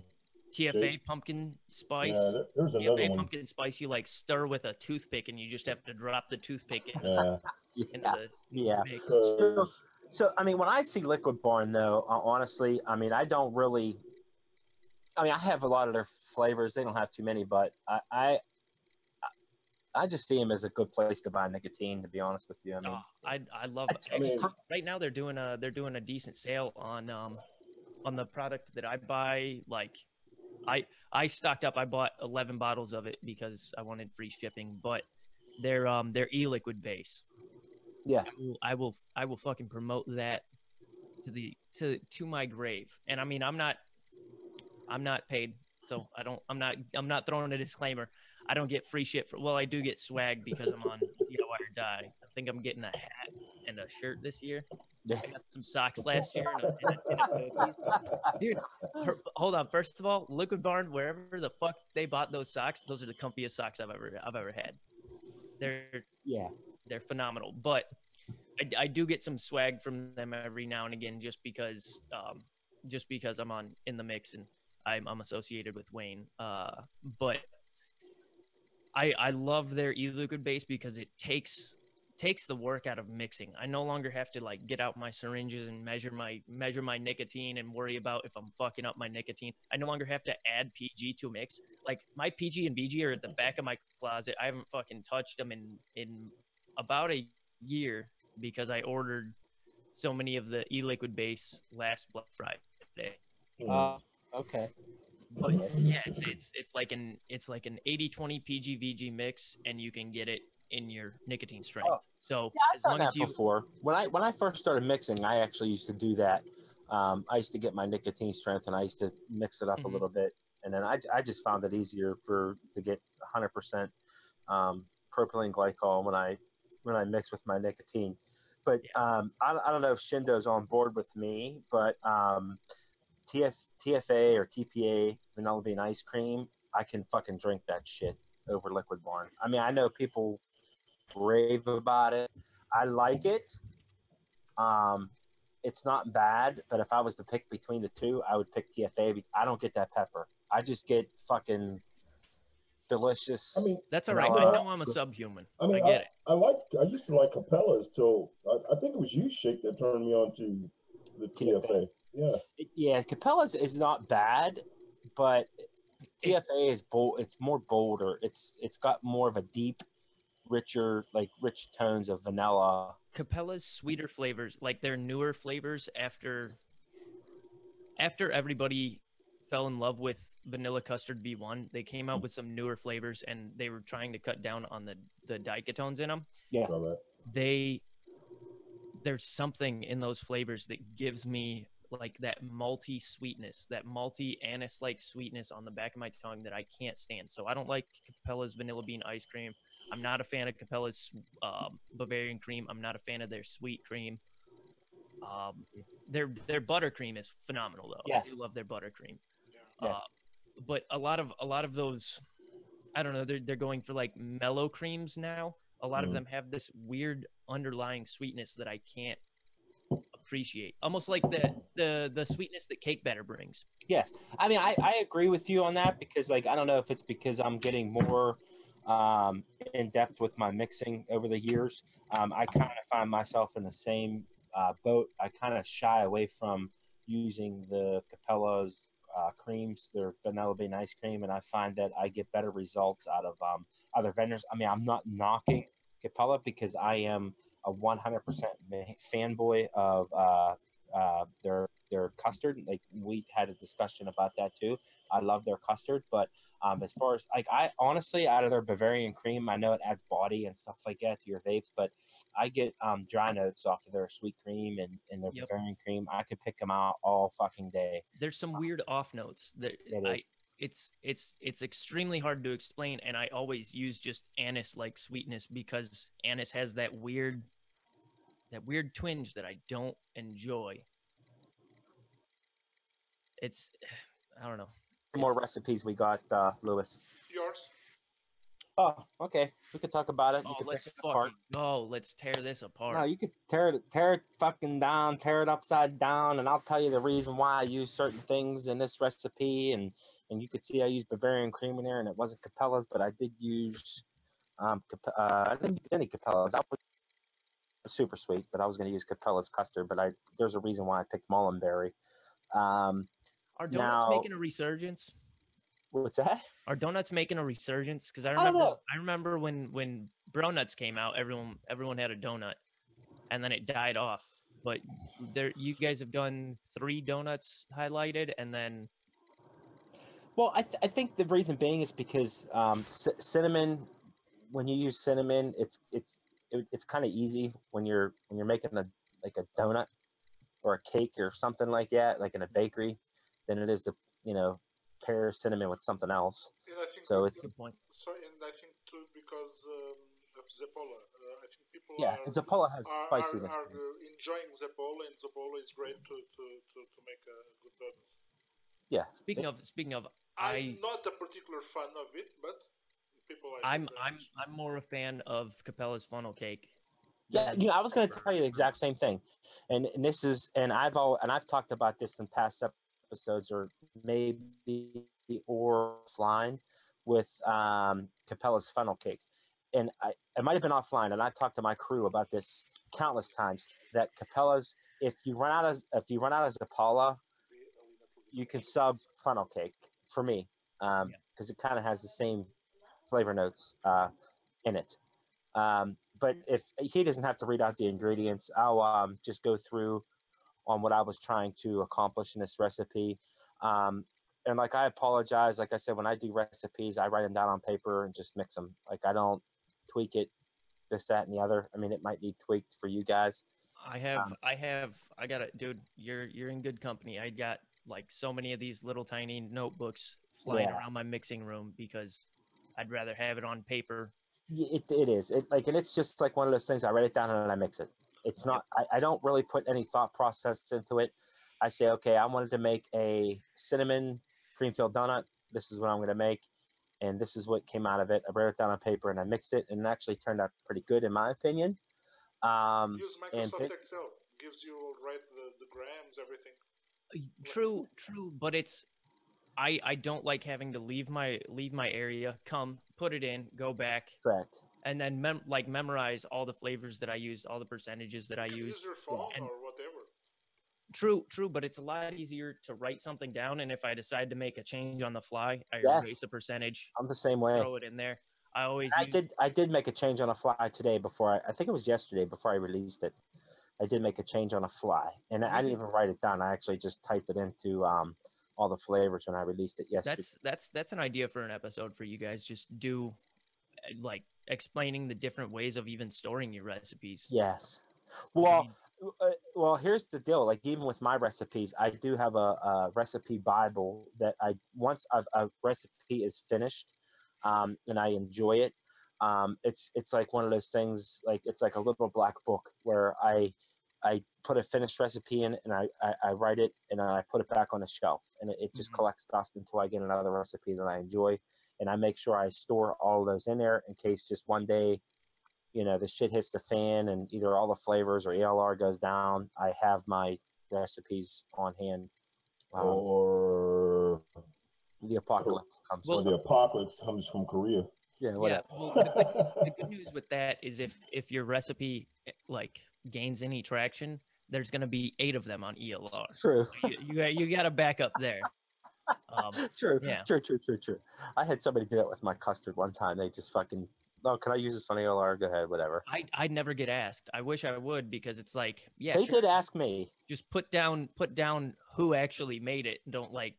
TFA pumpkin spice. Yeah, there's another TFA one. pumpkin spice. You like stir with a toothpick, and you just have to drop the toothpick into the mix. So, I mean, when I see Liquid Barn, though, honestly, I mean, I don't really. I mean, I have a lot of their flavors. They don't have too many, but I just see them as a good place to buy nicotine. To be honest with you, I mean, I love. Right now, they're doing a decent sale on the product that I buy. Like, I stocked up. I bought 11 bottles of it because I wanted free shipping. But their e-liquid base. Yeah, I will fucking promote that to my grave. And I mean, I'm not paid, so I'm not throwing a disclaimer. I don't get free shit I do get swag because I'm on DIY or Die. I think I'm getting a hat and a shirt this year. Yeah. I got some socks last year and a dude. Hold on. First of all, Liquid Barn, wherever the fuck they bought those socks, those are the comfiest socks I've ever had. They're phenomenal. But I do get some swag from them every now and again, just because I'm in the mix and I'm associated with Wayne. But I love their e-liquid base because it takes the work out of mixing. I no longer have to like get out my syringes and measure my nicotine and worry about if I'm fucking up my nicotine. I no longer have to add PG to a mix. Like my PG and VG are at the back of my closet. I haven't fucking touched them in about a year because I ordered so many of the e-liquid base last Black Friday. Okay. But yeah, it's like an 80-20 PG VG mix, and you can get it in your nicotine strength. So I've done that before. When I first started mixing, I actually used to do that. I used to get my nicotine strength, and I used to mix it up a little bit, and then I just found it easier to get 100% propylene glycol when I mix with my nicotine. But I don't know if Shindo's on board with me, but TFA or TPA vanilla bean ice cream, I can fucking drink that shit over Liquid Barn. I mean, I know people rave about it. I like it. It's not bad, but if I was to pick between the two, I would pick TFA. I don't get that pepper. I just get fucking delicious. I mean, that's all right. I know I'm a subhuman. I mean, I get it. I used to like Capella's till I think it was you, Shake, that turned me on to the TFA. Yeah, Capella's is not bad, but TFA is bold. It's more bolder. It's got more of a deep richer, like rich tones of vanilla. Capella's sweeter flavors, like their newer flavors after everybody fell in love with vanilla custard V1, they came out with some newer flavors and they were trying to cut down on the diketones in them. Yeah. There's something in those flavors that gives me like that malty sweetness, that malty anise-like sweetness on the back of my tongue that I can't stand. So I don't like Capella's vanilla bean ice cream. I'm not a fan of Capella's Bavarian cream. I'm not a fan of their sweet cream. Their buttercream is phenomenal though. Yes. I do love their buttercream. Yes. But a lot of those, I don't know, they're going for like mellow creams now. A lot of them have this weird underlying sweetness that I can't appreciate. Almost like the sweetness that cake batter brings. Yes. I mean, I agree with you on that because, like, I don't know if it's because I'm getting more in depth with my mixing over the years. I kind of find myself in the same boat. I kind of shy away from using the Capella's creams, their vanilla bean ice cream, and I find that I get better results out of other vendors. I mean, I'm not knocking Capella because I am a 100% fanboy of their custard. Like, we had a discussion about that too. I love their custard, but as far as like, I honestly, out of their Bavarian cream, I know it adds body and stuff like that to your vapes, but I get dry notes off of their sweet cream and their Bavarian cream. I could pick them out all fucking day. There's some weird off notes that it's extremely hard to explain, and I always use just anise-like sweetness because anise has that weird twinge that I don't enjoy. It's, I don't know. More recipes we got, Lewis. Yours? Oh, okay. We could talk about it. Oh, let's fucking go. Let's tear this apart. No, you could tear it fucking down, tear it upside down, and I'll tell you the reason why I use certain things in this recipe. And you could see I used Bavarian cream in there, and it wasn't Capella's, but I did use I didn't use any Capella's. I was super sweet, but I was going to use Capella's custard. But there's a reason why I picked Mullenberry. Are donuts making a resurgence? What's that? Are donuts making a resurgence? Because I remember when Bro Nuts came out, everyone had a donut, and then it died off. But you guys have done 3 donuts highlighted, and then. Well, I think the reason being is because cinnamon. When you use cinnamon, it's kind of easy when you're making a donut or a cake or something like that, like in a bakery, than it is to pair cinnamon with something else. And I think so it's good point. So, and I think too because of Zepola, I think people Zepola has spiciness. Are enjoying Zepola, and Zepola is great to make a good donut. Yeah. Speaking of, I'm not a particular fan of it, but people like I'm more a fan of Capella's funnel cake. Yeah, I was going to tell you the exact same thing, and this is, and I've talked about this in past episodes, or maybe offline with Capella's funnel cake, and it might have been offline, and I talked to my crew about this countless times. That Capella's, if you run out of Zapala, you can sub funnel cake for me, because it kind of has the same flavor notes in it. But if he doesn't have to read out the ingredients, I'll just go through on what I was trying to accomplish in this recipe. And like, I apologize. Like I said, when I do recipes, I write them down on paper and just mix them. Like, I don't tweak it, this, that, and the other. I mean, it might need tweaked for you guys. I got it, dude. You're in good company. I got like so many of these little tiny notebooks flying around my mixing room because I'd rather have it on paper. It is. And it's just like one of those things. I write it down and I mix it. It's not. I don't really put any thought process into it. I say, okay, I wanted to make a cinnamon cream-filled donut. This is what I'm going to make, and this is what came out of it. I wrote it down on paper and I mixed it, and it actually turned out pretty good in my opinion. Use Microsoft Excel. Gives you right the grams, everything. True, but it's. I don't like having to leave my area, come, put it in, go back. Correct. And then memorize all the flavors that I use, all the percentages that I use. Use your phone or whatever. True, but it's a lot easier to write something down, and if I decide to make a change on the fly, I erase a percentage. I'm the same way. Throw it in there. I always I did make a change on a fly today before I think it was yesterday before I released it. I did make a change on a fly, and I didn't even write it down. I actually just typed it into all the flavors when I released it yesterday. That's an idea for an episode for you guys. Just do like explaining the different ways of even storing your recipes. Yes. Well, here's the deal. Like even with my recipes, I do have a recipe Bible that once a recipe is finished, and I enjoy it. It's like one of those things. Like it's like a little black book where I put a finished recipe in, and I write it, and I put it back on the shelf, and it just collects dust until I get another recipe that I enjoy, and I make sure I store all of those in there in case just one day, the shit hits the fan and either all the flavors or ELR goes down. I have my recipes on hand. Or the apocalypse comes. Or the apocalypse comes from Korea. Yeah, whatever. Yeah. Well, the good news with that is if your recipe like gains any traction, there's going to be 8 of them on ELR. True. So you got to back up there. True. Yeah. True. I had somebody do that with my custard one time. They just fucking, oh, can I use this on ELR? Go ahead, whatever. I'd never get asked. I wish I would, because it's like, yeah, they sure. did ask me. Just put down who actually made it. Don't like.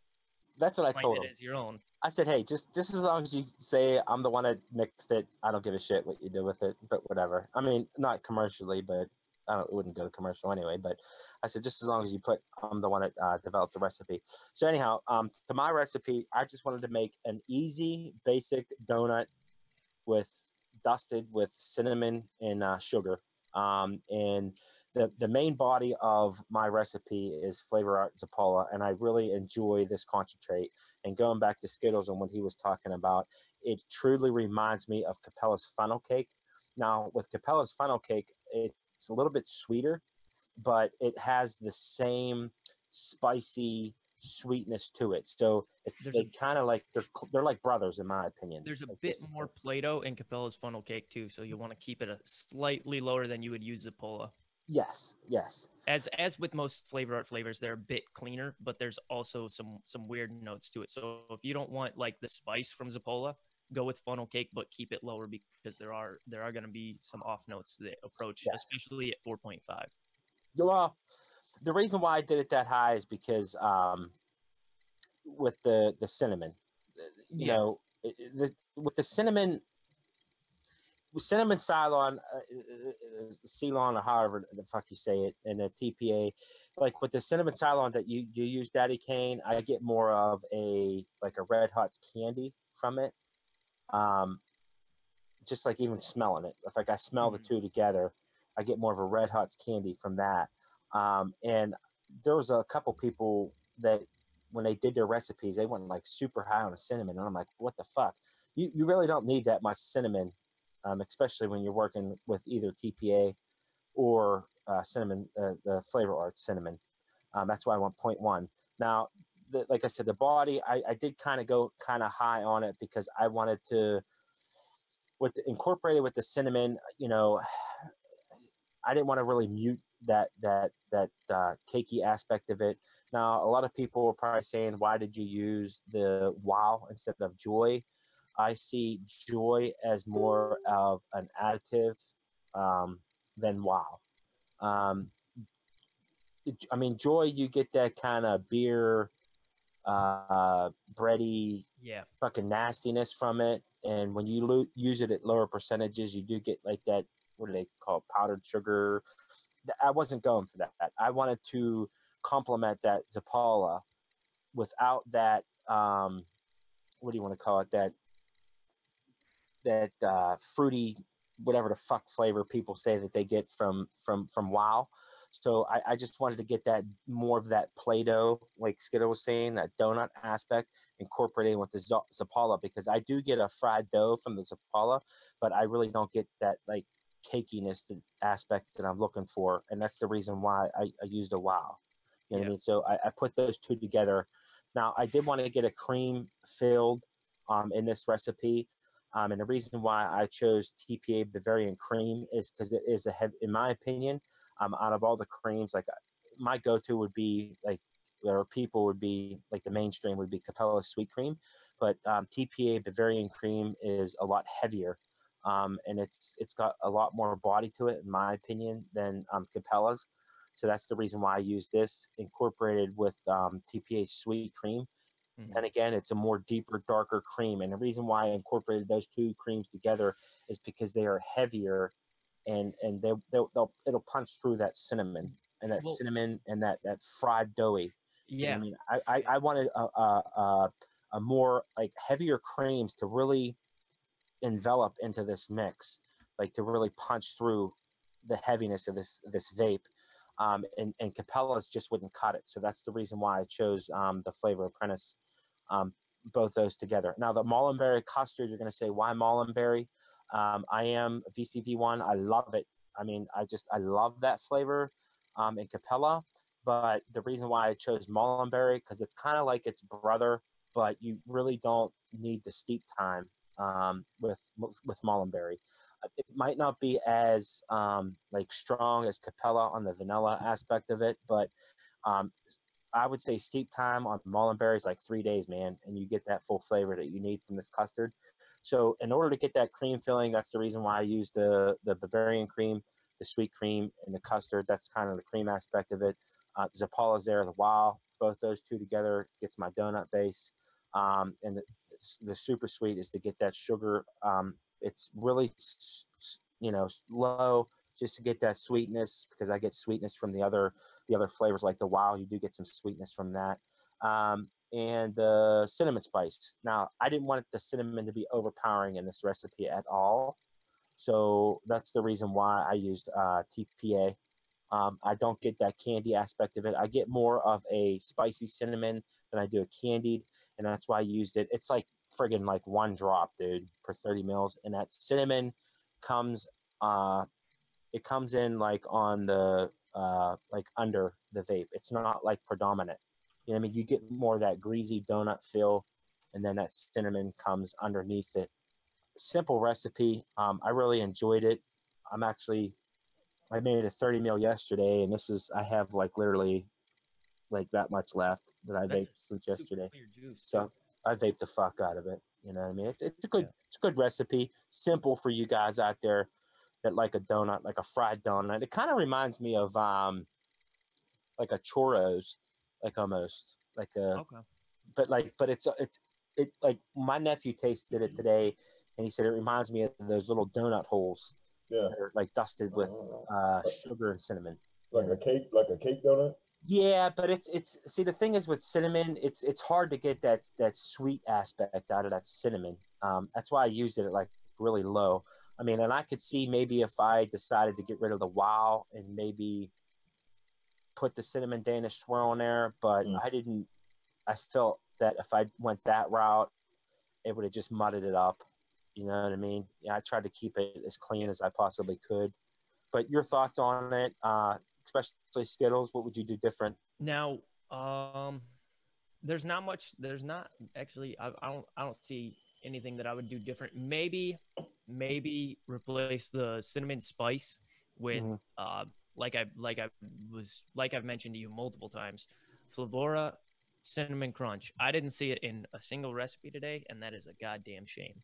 That's what I told it them. as your own. I said, hey, just as long as you say I'm the one that mixed it, I don't give a shit what you do with it, but whatever. I mean, not commercially, but it wouldn't go to commercial anyway. But I said, just as long as you put I'm the one that developed the recipe. So anyhow, to my recipe, I just wanted to make an easy, basic donut dusted with cinnamon and sugar. And the main body of my recipe is Flavor Art Zapala, and I really enjoy this concentrate. And going back to Skiddlz and what he was talking about, it truly reminds me of Capella's funnel cake. Now, with Capella's funnel cake, it's a little bit sweeter, but it has the same spicy sweetness to it. So they kind of like they're like brothers, in my opinion. There's a bit more Play-Doh in Capella's funnel cake too, so you want to keep it a slightly lower than you would use Zapala. Yes. As with most Flavor Art flavors, they're a bit cleaner, but there's also some weird notes to it. So if you don't want like the spice from Zapala, go with funnel cake, but keep it lower, because there are going to be some off notes that approach, especially at 4.5. Well, the reason why I did it that high is because with the cinnamon, with the cinnamon. Cinnamon Ceylon, Ceylon, or however the fuck you say it, and the TPA, like with the cinnamon Ceylon that you use, Daddy Kane, I get more of a Red Hot's candy from it. Just like even smelling it, if I smell the two together, I get more of a Red Hot's candy from that. And there was a couple people that when they did their recipes, they went like super high on the cinnamon, and I'm like, what the fuck? You really don't need that much cinnamon. Especially when you're working with either TPA or cinnamon, the Flavor Art cinnamon. That's why I went 0.1. Now, like I said, the body, I did kind of go kind of high on it because I wanted to, incorporate it with the cinnamon, I didn't want to really mute that cakey aspect of it. Now, a lot of people are probably saying, why did you use the wow instead of joy? I see joy as more of an additive than wow. I mean, joy, you get that kind of beer, bready, fucking nastiness from it. And when you use it at lower percentages, you do get like that, what do they call it, powdered sugar. I wasn't going for that. I wanted to complement that Zapala without that, what do you want to call it, that fruity, whatever the fuck flavor people say that they get from wow. So I just wanted to get that more of that Play-Doh, like Skiddlz was saying, that donut aspect, incorporating with the Zapala, because I do get a fried dough from the Zapala, but I really don't get that like cakiness aspect that I'm looking for, and that's the reason why I used a wow. You know what I mean? So I put those two together. Now I did want to get a cream filled in this recipe. And the reason why I chose TPA Bavarian cream is because it is in my opinion, out of all the creams, like my go-to would be like or people would be like the mainstream would be Capella's sweet cream, but TPA Bavarian cream is a lot heavier, and it's got a lot more body to it, in my opinion, than Capella's. So that's the reason why I use this incorporated with TPA sweet cream. And again, it's a more deeper, darker cream. And the reason why I incorporated those two creams together is because they are heavier, and it'll punch through that cinnamon and that cinnamon and that fried doughy. Yeah. I mean, I wanted a more like heavier creams to really envelop into this mix, like to really punch through the heaviness of this vape. And Capella's just wouldn't cut it. So that's the reason why I chose the Flavor Apprentice, both those together. Now, the Mullenberry custard, you're going to say, why Mullenberry? I am VCV1. I love it. I mean, I love that flavor in Capella. But the reason why I chose Mullenberry, because it's kind of like its brother, but you really don't need the steep time with Mullenberry. It might not be as like strong as Capella on the vanilla aspect of it, but I would say steep time on Mullenberry is like 3 days, man, and you get that full flavor that you need from this custard. So in order to get that cream filling, that's the reason why I use the Bavarian cream, the sweet cream, and the custard. That's kind of the cream aspect of it. Zapala's there, the Wow, both those two together gets my donut base. And the super sweet is to get that sugar. It's really, low just to get that sweetness, because I get sweetness from the other flavors like the Wow. You do get some sweetness from that. And the cinnamon spice. Now, I didn't want the cinnamon to be overpowering in this recipe at all. So that's the reason why I used TPA. I don't get that candy aspect of it. I get more of a spicy cinnamon than I do a candied, and that's why I used it. It's like friggin' like 1 drop, dude, per 30 mils. And that cinnamon comes, it comes in like on the, like under the vape. It's not like predominant. You know what I mean? You get more of that greasy donut feel, and then that cinnamon comes underneath it. Simple recipe. I really enjoyed it. I made a 30 mil yesterday, and I have like literally like that much left that I vaped since yesterday. So I vaped the fuck out of it. You know what I mean? It's a good, it's a good recipe. Simple for you guys out there that like a donut, like a fried donut. It kind of reminds me of like a churros, like almost like a, but it's like my nephew tasted it today, and he said it reminds me of those little donut holes. Yeah, that are like dusted with sugar and cinnamon. Like a cake donut. Yeah, but it's see, the thing is with cinnamon, it's hard to get that sweet aspect out of that cinnamon. That's why I used it at like really low. I mean, and I could see maybe if I decided to get rid of the Wow and maybe put the cinnamon Danish swirl in there, but I didn't. I felt that if I went that route, it would have just mudded it up. You know what I mean? Yeah, I tried to keep it as clean as I possibly could. But your thoughts on it, especially Skiddlz, what would you do different? Now, there's not much. There's not actually. I don't see anything that I would do different. Maybe replace the cinnamon spice with like I've mentioned to you multiple times, Flavora cinnamon crunch. I didn't see it in a single recipe today, and that is a goddamn shame.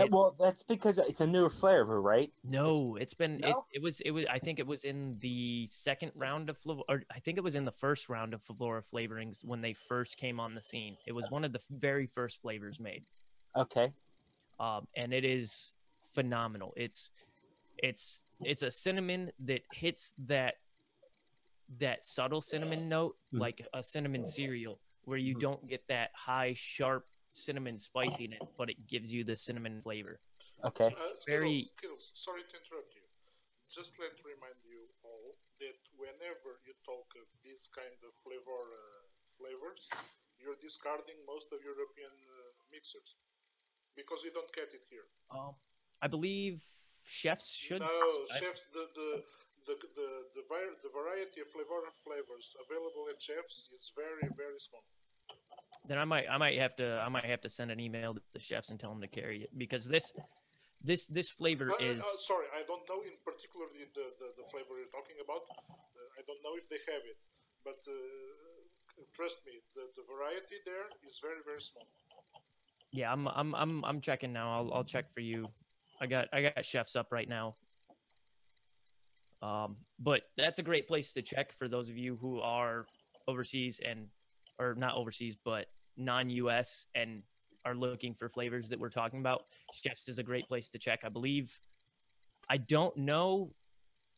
Well, that's because it's a newer flavor, right? No, it was. I think it was in the second round of or I think it was in the first round of Flavora flavorings when they first came on the scene. It was one of the very first flavors made. Okay. And it is phenomenal. It's a cinnamon that hits that subtle cinnamon note, like a cinnamon cereal, where you don't get that high, sharp cinnamon spiciness, but it gives you the cinnamon flavor. Okay. Skiddlz, sorry to interrupt you. Just let me remind you all that whenever you talk of these kind of flavors, you're discarding most of European mixers because we don't get it here. I believe chefs should. No, chefs. The variety of flavors available at chefs is very, very small. Then I might have to send an email to the chefs and tell them to carry it, because this flavor is. Sorry, I don't know in particular the flavor you're talking about. I don't know if they have it, but trust me, the variety there is very, very small. Yeah, I'm checking now. I'll check for you. I got chefs up right now. But that's a great place to check for those of you who are overseas or not overseas, but non-US and are looking for flavors that we're talking about. Chefs is a great place to check. I don't know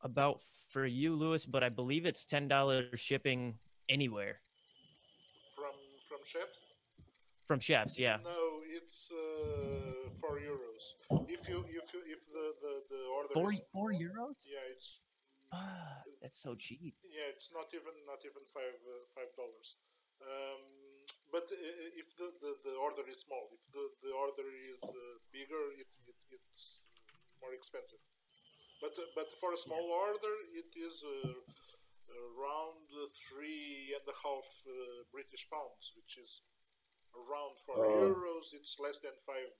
about for you, Lewis, but I believe it's $10 shipping anywhere. From chefs? From chefs, yeah. No, it's €4. If the order is €4? yeah, it's That's so cheap. yeah, it's not even $5. But if the order is small, if the order is bigger, it's more expensive. But for a small order, it is around 3.5 British pounds, which is around €4. It's less than $5.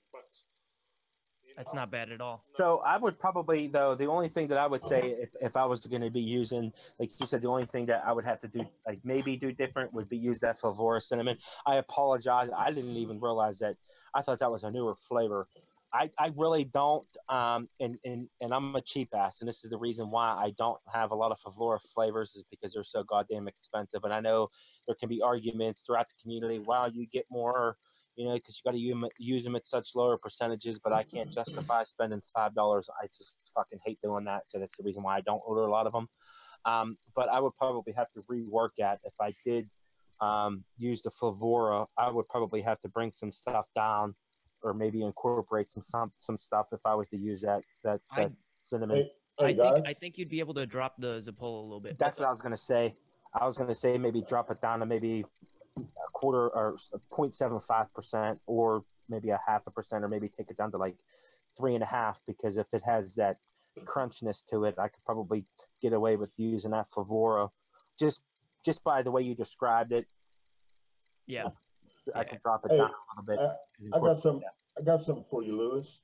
That's not bad at all. So I would probably, though, the only thing that I would say if I was going to be using, like you said, the only thing that I would have to do, like maybe do different, would be use that Flavora cinnamon. I apologize. I didn't even realize that. I thought that was a newer flavor. I really don't, and I'm a cheap ass, and this is the reason why I don't have a lot of Flavora flavors, is because they're so goddamn expensive. And I know there can be arguments throughout the community, wow, you get more, because you got to use them at such lower percentages, but I can't justify spending $5. I just fucking hate doing that, so that's the reason why I don't order a lot of them. But I would probably have to rework at, if I did use the Flavora, I would probably have to bring some stuff down, or maybe incorporate some stuff if I was to use that cinnamon. I think you'd be able to drop the Zappola a little bit. That's what I was gonna say. I was gonna say maybe drop it down to maybe a quarter or 0.75%, or maybe 0.5%, or maybe take it down to like 3.5%, because if it has that crunchiness to it, I could probably get away with using that Flavora just by the way you described it. Yeah. I can drop it down a little bit. I got something for you, Lewis.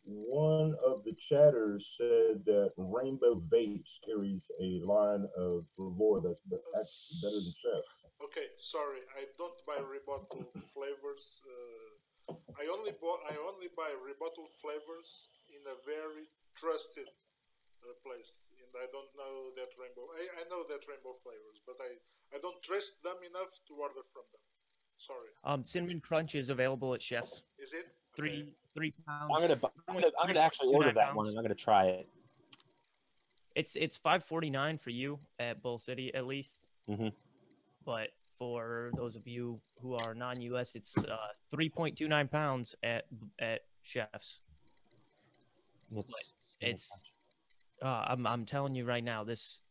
One of the chatters said that Rainbow Vapes carries a line of Flavor that's actually better than Chef's. Okay, sorry, I don't buy rebottled flavors. I only buy rebottled flavors in a very trusted place, and I don't know that Rainbow. I know that Rainbow flavors, but I don't trust them enough to order from them. Sorry. Cinnamon Crunch is available at Chef's. Is it? Three pounds. I'm gonna actually order that one, and I'm gonna try it. It's $5.49 for you at Bull City, at least. Mm-hmm. But for those of you who are non-US, it's 3.29 pounds at Chef's. I'm telling you right now, this.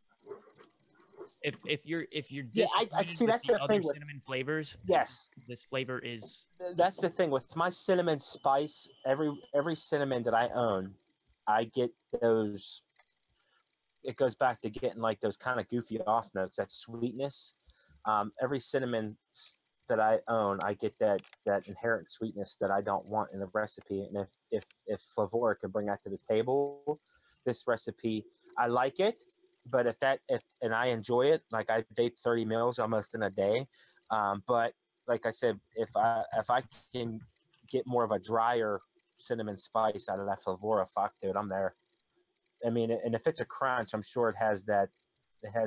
If you're I see that's the thing with cinnamon flavors. Yes, this flavor is. That's the thing with my cinnamon spice. Every cinnamon that I own, I get those. It goes back to getting like those kind of goofy off notes, that sweetness. Every cinnamon that I own, I get that inherent sweetness that I don't want in a recipe. And if Flavora could bring that to the table, this recipe, I like it. But and I enjoy it, like I vape 30 mils almost in a day. But like I said, if I can get more of a drier cinnamon spice out of that Flavora, fuck, dude, I'm there. I mean, and if it's a crunch, I'm sure it has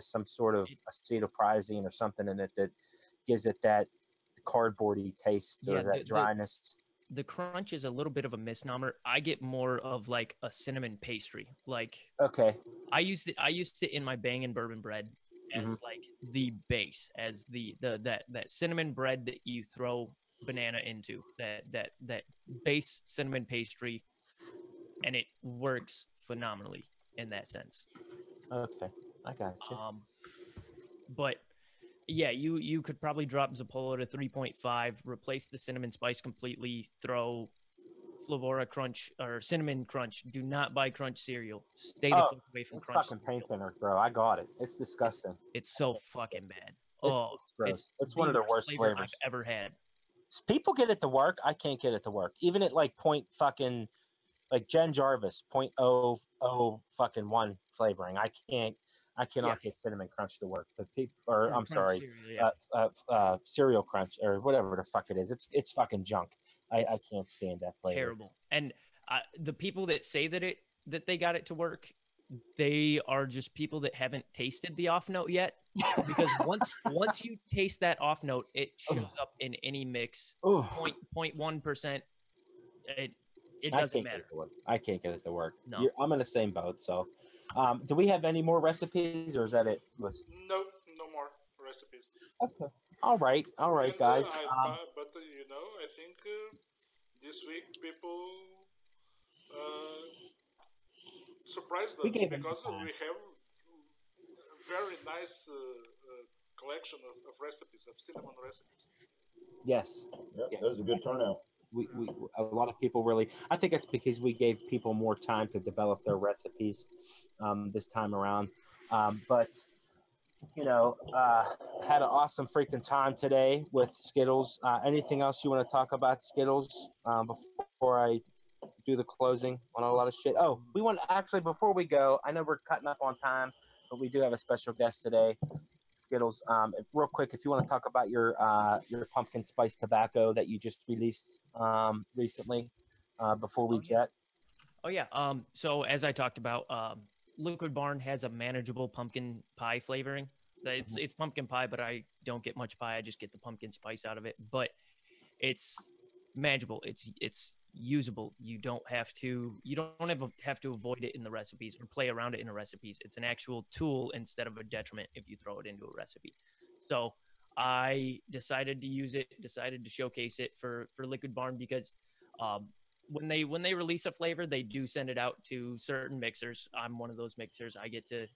some sort of acetylpyrrazine or something in it that gives it that cardboardy taste or that dryness. The crunch is a little bit of a misnomer. I get more of like a cinnamon pastry. Like, okay, I used it in my bangin' bourbon bread as like the base, as that cinnamon bread that you throw banana into, that base cinnamon pastry, and it works phenomenally in that sense. Okay, I got you. But yeah, you could probably drop Zappola to 3.5, replace the cinnamon spice completely, throw Flavora Crunch or Cinnamon Crunch. Do not buy Crunch cereal. Stay the fuck away from Crunch. Fucking paint thinner, bro. I got it. It's disgusting. It's so fucking bad. It's gross. It's one of the worst flavors I've ever had. People get it to work. I can't get it to work. Even at like like Jen Jarvis, 0.00 fucking 1 flavoring. I cannot get cinnamon crunch to work. The people, or I'm sorry, cereal, cereal crunch or whatever the fuck it is. It's fucking junk. I can't stand that flavor. Terrible. And the people that say that they got it to work, they are just people that haven't tasted the off note yet. Because once you taste that off note, it shows up in any mix. 0.1%. It doesn't matter. I can't get it to work. No. I'm in the same boat. So, do we have any more recipes, or is that it? No more recipes. Okay. All right, guys. But I think this week people surprised us because we have very nice collection of recipes, of cinnamon recipes. Yes. Yep, yes. That was a good turnout. We a lot of people really. I think it's because we gave people more time to develop their recipes this time around. But had an awesome freaking time today with Skiddlz. Anything else you want to talk about Skiddlz before I do the closing on a lot of shit? Oh, we want actually before we go. I know we're cutting up on time, but we do have a special guest today. Skiddlz, real quick, if you want to talk about your pumpkin spice tobacco that you just released recently, before we jet. Oh yeah. So as I talked about, Liquid Barn has a manageable pumpkin pie flavoring. It's pumpkin pie, but I don't get much pie. I just get the pumpkin spice out of it. But it's manageable. It's usable. You don't have to avoid it in the recipes or play around it in the recipes. It's an actual tool instead of a detriment if you throw it into a recipe. So I decided to use it, decided to showcase it for Liquid Barn because when they release a flavor, they do send it out to certain mixers. I'm one of those mixers. I get to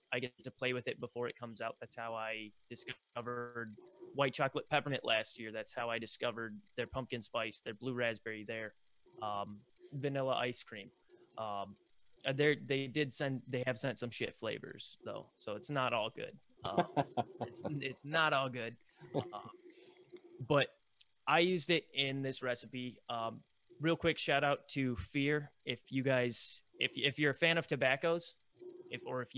play with it before it comes out. That's how I discovered white chocolate peppermint last year. That's how I discovered their pumpkin spice, their blue raspberry, their vanilla ice cream. They have sent some shit flavors though, so it's not all good. It's not all good. But I used it in this recipe. Real quick shout out to Fear. If you're a fan of tobaccos, if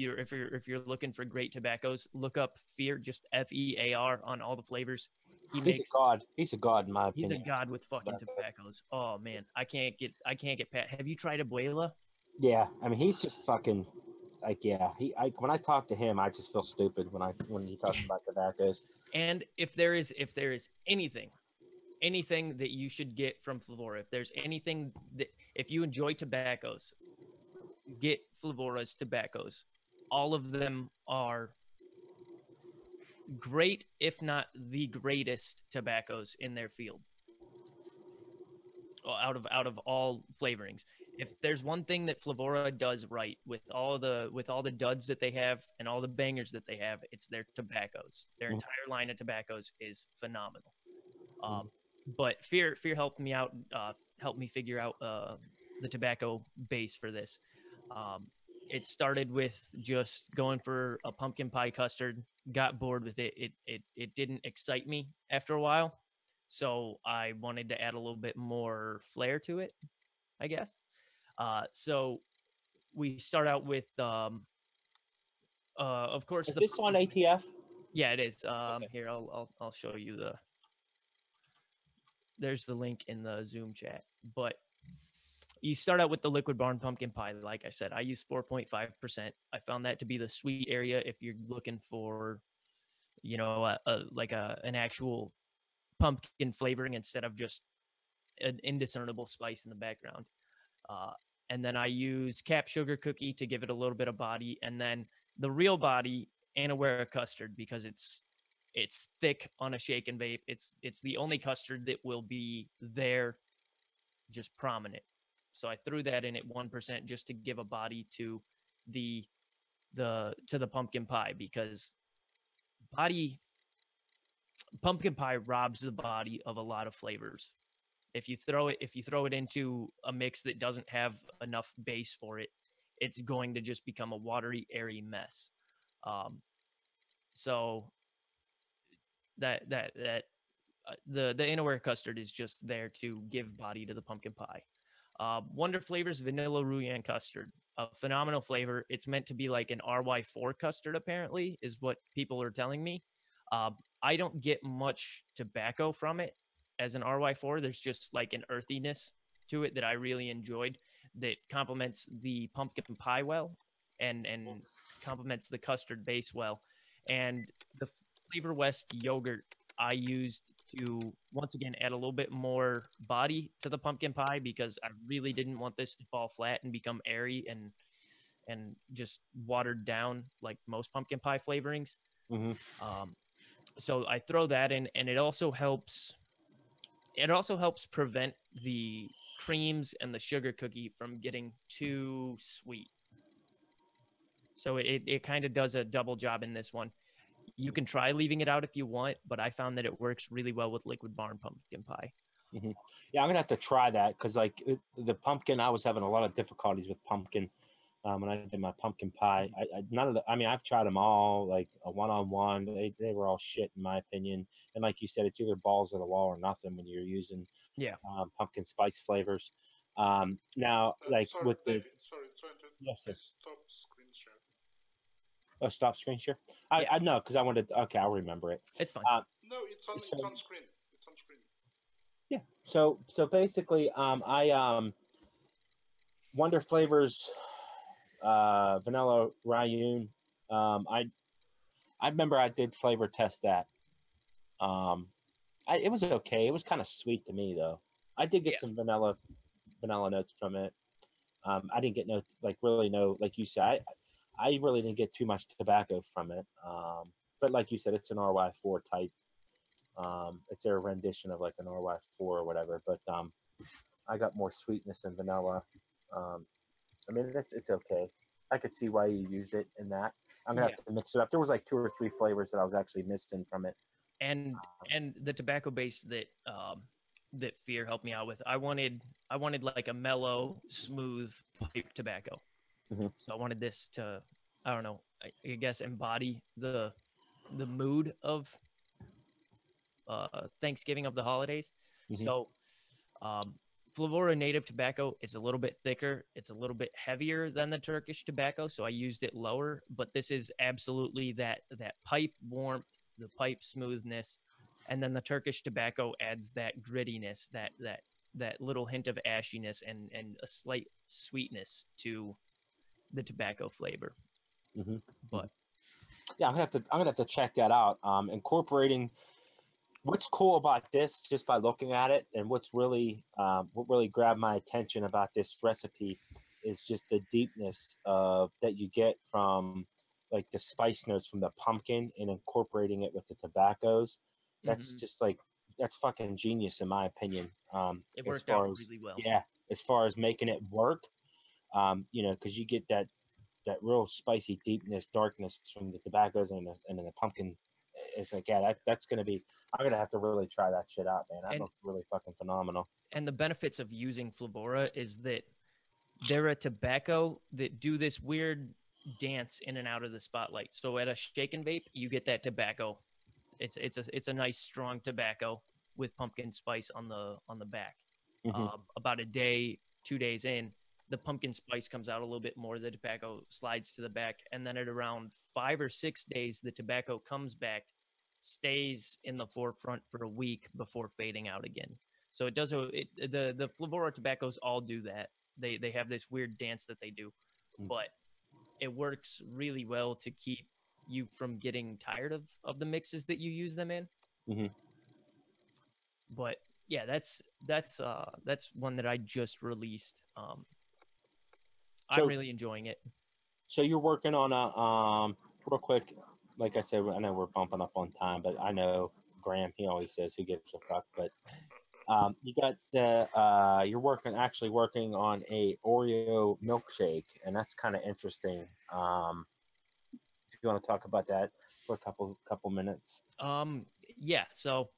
you're looking for great tobaccos, look up Fear, just FEAR on all the flavors. He's a god. He's a god in my opinion. He's a god with fucking tobaccos. Oh man, I can't get pat. Have you tried Abuela? Yeah, I mean he's just fucking like when I talk to him, I just feel stupid when he talks about tobaccos. And if there is anything that you should get from Flavora, if there's anything that if you enjoy tobaccos, get Flavora's tobaccos. All of them are great, if not the greatest tobaccos in their field. Out of all flavorings. If there's one thing that Flavora does right with all the duds that they have and all the bangers that they have, it's their tobaccos. Their entire line of tobaccos is phenomenal. But Fear helped me out, helped me figure out the tobacco base for this. It started with just going for a pumpkin pie custard. Got bored with it. It didn't excite me after a while, so I wanted to add a little bit more flair to it, I guess. So we start out with, of course, is this on ATF? Yeah, it is. Okay. Here, I'll show you there's the link in the Zoom chat, but you start out with the Liquid Barn pumpkin pie. Like I said, I use 4.5%. I found that to be the sweet area if you're looking for, an actual pumpkin flavoring instead of just an indiscernible spice in the background. And then I use cap sugar cookie to give it a little bit of body, and then the real body, Anawera custard, because it's thick on a shake and vape. It's the only custard that will be there, just prominent. So I threw that in at 1% just to give a body to the pumpkin pie, because pumpkin pie robs the body of a lot of flavors. If you throw it into a mix that doesn't have enough base for it, it's going to just become a watery, airy mess. So the Anawera custard is just there to give body to the pumpkin pie. Wonder Flavors vanilla Rouyan custard. a phenomenal flavor. It's meant to be like an RY4 custard, apparently, is what people are telling me. I don't get much tobacco from it as an RY4. There's just like an earthiness to it that I really enjoyed that complements the pumpkin pie well and complements the custard base well. And the Flavor West yogurt I used to, once again, add a little bit more body to the pumpkin pie because I really didn't want this to fall flat and become airy and just watered down like most pumpkin pie flavorings. So I throw that in, and it also helps prevent the creams and the sugar cookie from getting too sweet. So it kind of does a double job in this one. You can try leaving it out if you want, but I found that it works really well with Liquid Barn pumpkin pie. Yeah, I'm gonna have to try that because like the pumpkin, I was having a lot of difficulties with pumpkin when I did my pumpkin pie. I mean, I've tried them all, like a one-on-one. They were all shit in my opinion. And like you said, it's either balls of the wall or nothing when you're using pumpkin spice flavors. Now, like sorry, with the David, sorry, yes, sir. Stop screen share. Oh, stop screen share. I know because I wanted. Okay, I'll remember it. It's fine. No, it's on screen. It's on screen. Yeah. So basically, I Wonder Flavors, vanilla Rayun. I remember I did flavor test that. It was okay. It was kind of sweet to me though. I did get some vanilla notes from it. I didn't get no, like you said, I really didn't get too much tobacco from it. But like you said, it's an RY4 type. It's their rendition of like an RY4 or whatever. But I got more sweetness than vanilla. I mean, it's okay. I could see why you used it in that. I'm gonna have to mix it up. There was like 2 or 3 flavors that I was actually missing from it. And the tobacco base that that Fear helped me out with, I wanted like a mellow, smooth pipe tobacco. So I wanted this to, I don't know, I guess embody the mood of Thanksgiving, of the holidays. So Flavora native tobacco is a little bit thicker. It's a little bit heavier than the Turkish tobacco, so I used it lower. But this is absolutely that pipe warmth, the pipe smoothness, and then the Turkish tobacco adds that grittiness, that little hint of ashiness and a slight sweetness to the tobacco flavor. But yeah, I'm gonna have to check that out. Incorporating. What's cool about this, just by looking at it, and what really grabbed my attention about this recipe is just the deepness that you get from like the spice notes from the pumpkin and incorporating it with the tobaccos. That's just like, that's fucking genius in my opinion. It worked out really well. Yeah, as far as making it work, because you get that real spicy deepness, darkness from the tobaccos and then the pumpkin. It's like, yeah, that's gonna be. I'm gonna have to really try that shit out, man. That looks really fucking phenomenal. And the benefits of using Flavora is that they're a tobacco that do this weird dance in and out of the spotlight. So at a shake and vape, you get that tobacco. It's a nice strong tobacco with pumpkin spice on the back. About a day, 2 days in, the pumpkin spice comes out a little bit more. The tobacco slides to the back, and then at around 5 or 6 days, the tobacco comes back, stays in the forefront for a week before fading out again. So it does. The Flavora tobaccos all do that. They have this weird dance that they do, but it works really well to keep you from getting tired of the mixes that you use them in. But yeah, that's one that I just released. I'm really enjoying it. So you're working on a real quick. Like I said, I know we're bumping up on time, but I know Graham, he always says who gives a fuck. But you got you're actually working on a Oreo milkshake, and that's kind of interesting. If you want to talk about that for a couple minutes. Yeah. So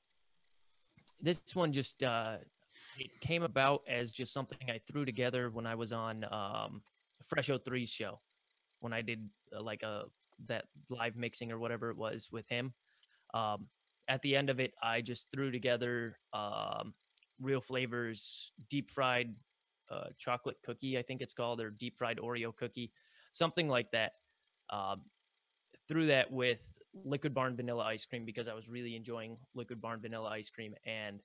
this one just it came about as just something I threw together when I was on Fresh 03's show, when I did that live mixing or whatever it was with him. At the end of it, I just threw together Real Flavors deep fried chocolate cookie, I think it's called, or deep fried Oreo cookie, something like that. Through that with Liquid Barn vanilla ice cream because I was really enjoying Liquid Barn vanilla ice cream, and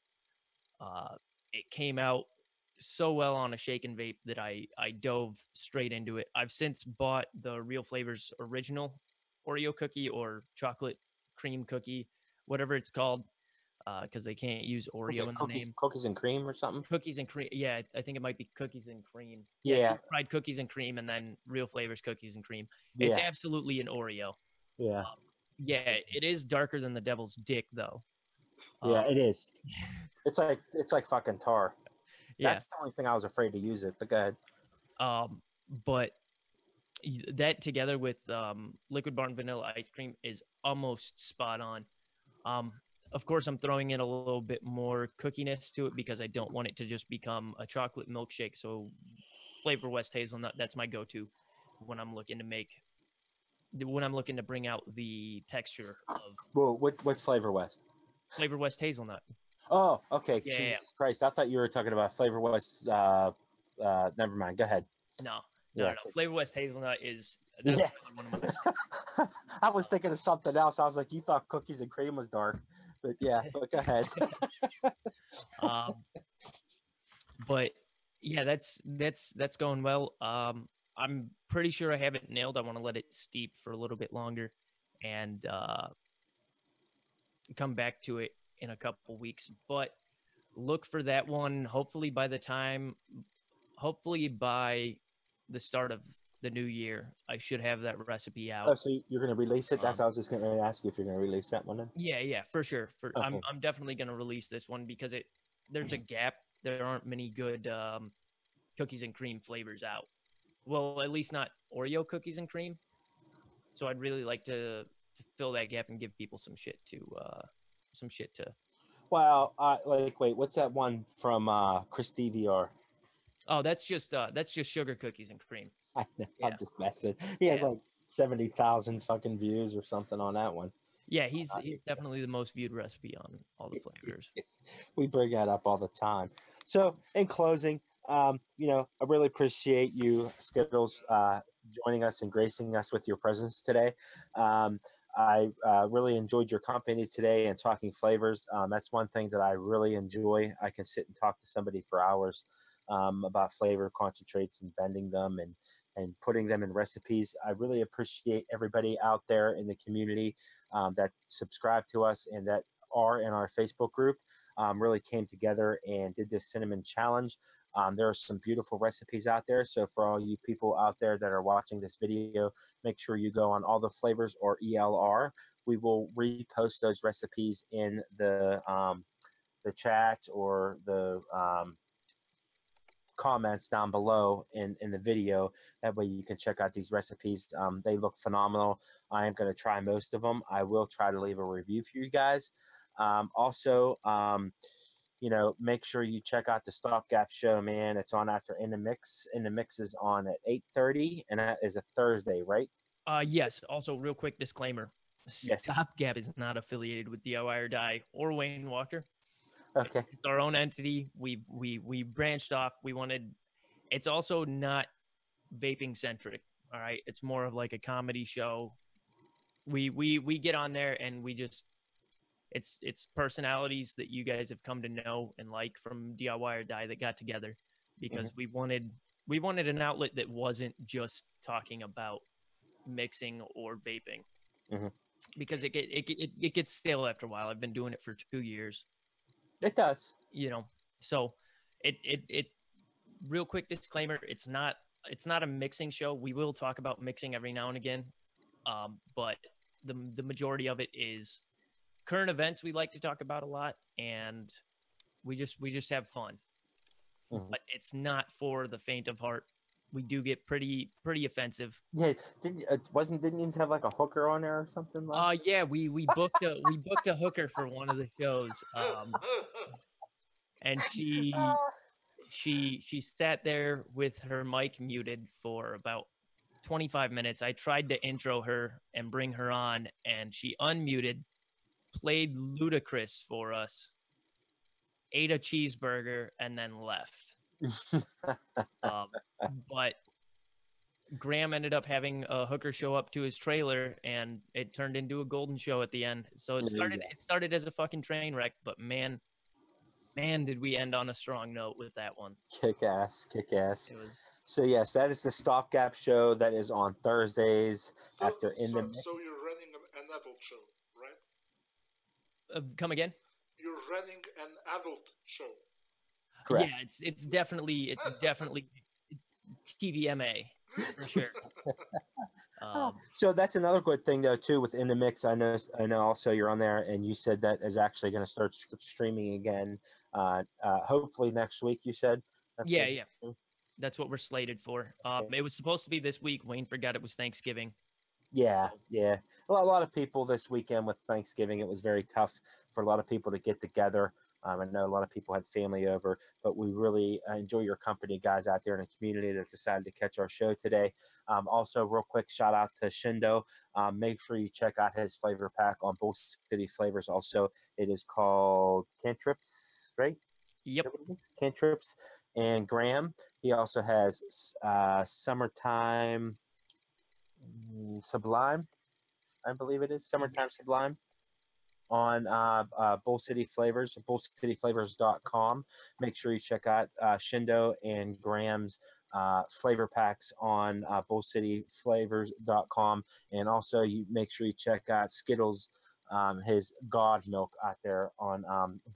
it came out so well on a shake and vape that I dove straight into it. I've since bought the Real Flavors original Oreo cookie or chocolate cream cookie, whatever it's called, because they can't use Oreo in the name. Cookies and cream or something? Cookies and cream. Yeah, I think it might be cookies and cream. Yeah. Deep fried cookies and cream, and then Real Flavors cookies and cream. It's absolutely an Oreo. Yeah. Yeah, it is darker than the devil's dick, though. Yeah, it is. It's like fucking tar. Yeah. That's the only thing I was afraid to use it, but go ahead. But that together with Liquid Barn vanilla ice cream is almost spot on. Of course, I'm throwing in a little bit more cookiness to it because I don't want it to just become a chocolate milkshake. So Flavor West Hazelnut, that's my go-to when I'm looking to bring out the texture of. Well, what Flavor West? Flavor West Hazelnut. Oh, okay. Yeah, Jesus Christ. I thought you were talking about Flavor West. Never mind. Go ahead. No. Yeah. Flavor West Hazelnut is really one of my I was thinking of something else. I was like, you thought cookies and cream was dark. But yeah, but go ahead. But yeah, that's going well. I'm pretty sure I have it nailed. I want to let it steep for a little bit longer and come back to it in a couple weeks. But look for that one. Hopefully by the start of the new year, I should have that recipe out. Oh, so you're going to release it? That's what I was just going to ask you if you're going to release that one then. Yeah, for sure. Okay. I'm definitely going to release this one because there's a gap. There aren't many good cookies and cream flavors out. Well, at least not Oreo cookies and cream. So I'd really like to fill that gap and give people some shit to. Well, wait, what's that one from Chris DVR? Oh, that's just sugar cookies and cream. I know, Yeah. I'm just messing. He has like 70,000 fucking views or something on that one. Yeah, he's definitely the most viewed recipe on all the flavors. We bring that up all the time. So, in closing, I really appreciate you, Skiddlz, joining us and gracing us with your presence today. I really enjoyed your company today and talking flavors. That's one thing that I really enjoy. I can sit and talk to somebody for hours about flavor concentrates and bending them and putting them in recipes. I really appreciate everybody out there in the community that subscribe to us and that are in our Facebook group. Really came together and did this cinnamon challenge. There are some beautiful recipes out there. So for all you people out there that are watching this video, make sure you go on All the Flavors or ELR. We will repost those recipes in the chat or the comments down below in the video. That way you can check out these recipes. They look phenomenal. I am going to try most of them. I will try to leave a review for you guys. Also, make sure you check out the Stopgap show, man. It's on after In the Mix. In the Mix is on at 8:30, and that is a Thursday, right? Yes. Also, real quick disclaimer: Stopgap is not affiliated with DIY or Die or Wayne Walker. Okay. It's our own entity. We branched off. It's also not vaping centric. All right. It's more of like a comedy show. We get on there and we just, it's personalities that you guys have come to know and like from DIY or Die that got together because we wanted an outlet that wasn't just talking about mixing or vaping because it gets stale after a while. I've been doing it for 2 years. It does. So it real quick disclaimer, it's not a mixing show. We will talk about mixing every now and again. But the majority of it is current events we like to talk about a lot, and we just have fun. But it's not for the faint of heart. We do get pretty offensive. Yeah, didn't you have like a hooker on there or something? Yeah, we booked a hooker for one of the shows. And she sat there with her mic muted for about 25 minutes. I tried to intro her and bring her on, and she unmuted, played Ludacris for us, ate a cheeseburger, and then left. But Graham ended up having a hooker show up to his trailer, and it turned into a golden show at the end. So it started as a fucking train wreck, but man, did we end on a strong note with that one. Kick ass. It was. So yes, that is the Stopgap show that is on Thursdays So in the mix. so you're running an adult show, right? Come again? You're running an adult show. Correct. Yeah, it's definitely TVMA for sure. So that's another good thing though too with In the Mix. I know also you're on there, and you said that is actually going to start streaming again. Hopefully next week. You said. Yeah. That's what we're slated for. It was supposed to be this week. Wayne forgot it was Thanksgiving. Yeah. Well, a lot of people this weekend with Thanksgiving, it was very tough for a lot of people to get together. I know a lot of people had family over, but we really enjoy your company, guys, out there in the community that decided to catch our show today. Also, real quick, shout out to Shindo. Make sure you check out his flavor pack on Bull City Flavors. Also, it is called Cantrips, right? Yep. Cantrips. And Graham, he also has Summertime Sublime, I believe it is. Summertime Sublime. On Bull City Flavors, bullcityflavors.com. Make sure you check out Shindo and Graham's flavor packs on bullcityflavors.com. And also, you make sure you check out Skiddlz, his God Milk out there on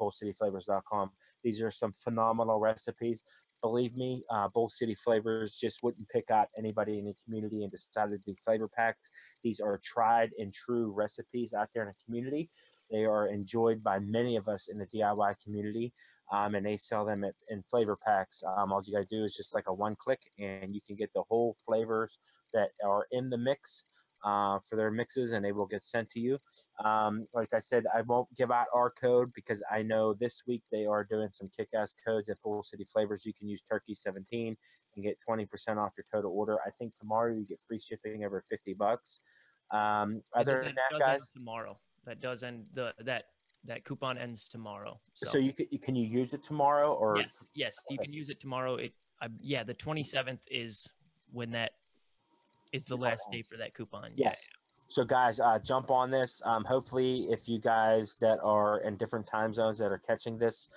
bullcityflavors.com. These are some phenomenal recipes. Believe me, Bull City Flavors just wouldn't pick out anybody in the community and decided to do flavor packs. These are tried and true recipes out there in the community. They are enjoyed by many of us in the DIY community, and they sell them in flavor packs. All you got to do is just like a one click, and you can get the whole flavors that are in the mix for their mixes, and they will get sent to you. Like I said, I won't give out our code because I know this week they are doing some kick-ass codes at Bull City Flavors. You can use Turkey17 and get 20% off your total order. I think tomorrow you get free shipping over $50. Other than that, guys, tomorrow. That does end that coupon ends tomorrow. So you can you use it tomorrow or yes, you can use it tomorrow. The 27th is when that is the last day for that coupon. Yes. So guys, jump on this. Hopefully, if you guys that are in different time zones that are catching this,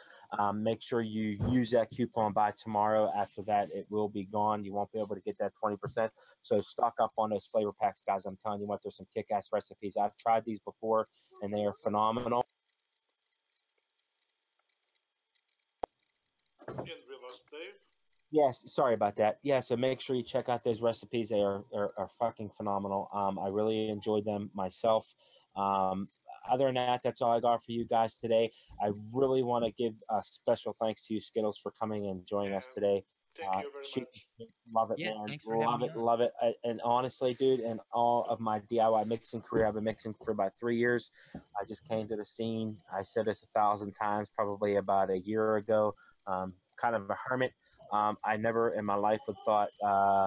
make sure you use that coupon by tomorrow. After that, it will be gone. You won't be able to get that 20%. So stock up on those flavor packs, guys. I'm telling you what, there's some kick-ass recipes. I've tried these before, and they are phenomenal. And we lost Dave. Yes, sorry about that. Yeah, so make sure you check out those recipes. They are fucking phenomenal. I really enjoyed them myself. Other than that, that's all I got for you guys today. I really want to give a special thanks to you, Skiddlz, for coming and joining us today. Thank you very much. Love it, man. Love it. And honestly, dude, in all of my DIY mixing career, I've been mixing for about 3 years. I just came to the scene. I said this 1,000 times, probably about a year ago. Kind of a hermit. I never in my life would thought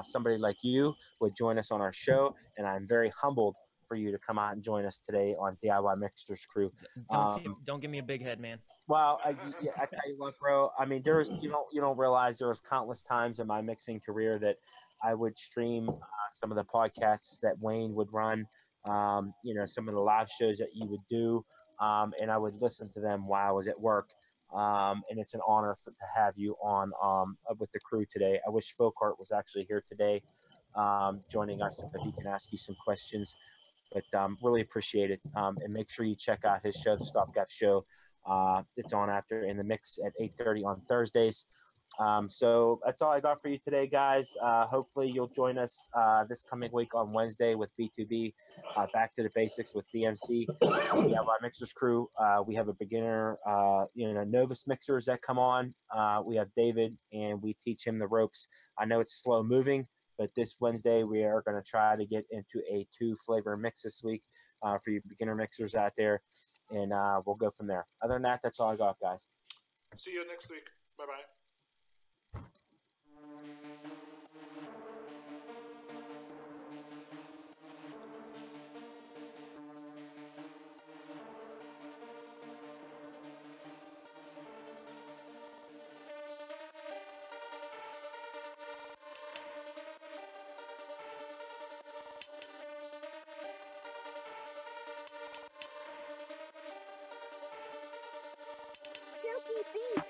somebody like you would join us on our show, and I'm very humbled for you to come out and join us today on DIY Mixers Crew. Don't give me a big head, man. Well, I tell you what, bro. I mean, there was you don't realize there was countless times in my mixing career that I would stream some of the podcasts that Wayne would run. Some of the live shows that you would do, and I would listen to them while I was at work. And it's an honor to have you on with the crew today. I wish Philcart was actually here today joining us so that he can ask you some questions. But really appreciate it. And make sure you check out his show, The Stopgap Show. It's on after In the Mix at 8:30 on Thursdays. So that's all I got for you today, guys. Hopefully you'll join us this coming week on Wednesday with B2B, Back to the Basics with DMC. We have our Mixers crew. We have a beginner, novice mixers that come on. We have David, and we teach him the ropes. I know it's slow moving, but this Wednesday we are going to try to get into a 2-flavor mix this week for you beginner mixers out there, and we'll go from there. Other than that, that's all I got, guys. See you next week. Bye-bye. Chuki beat.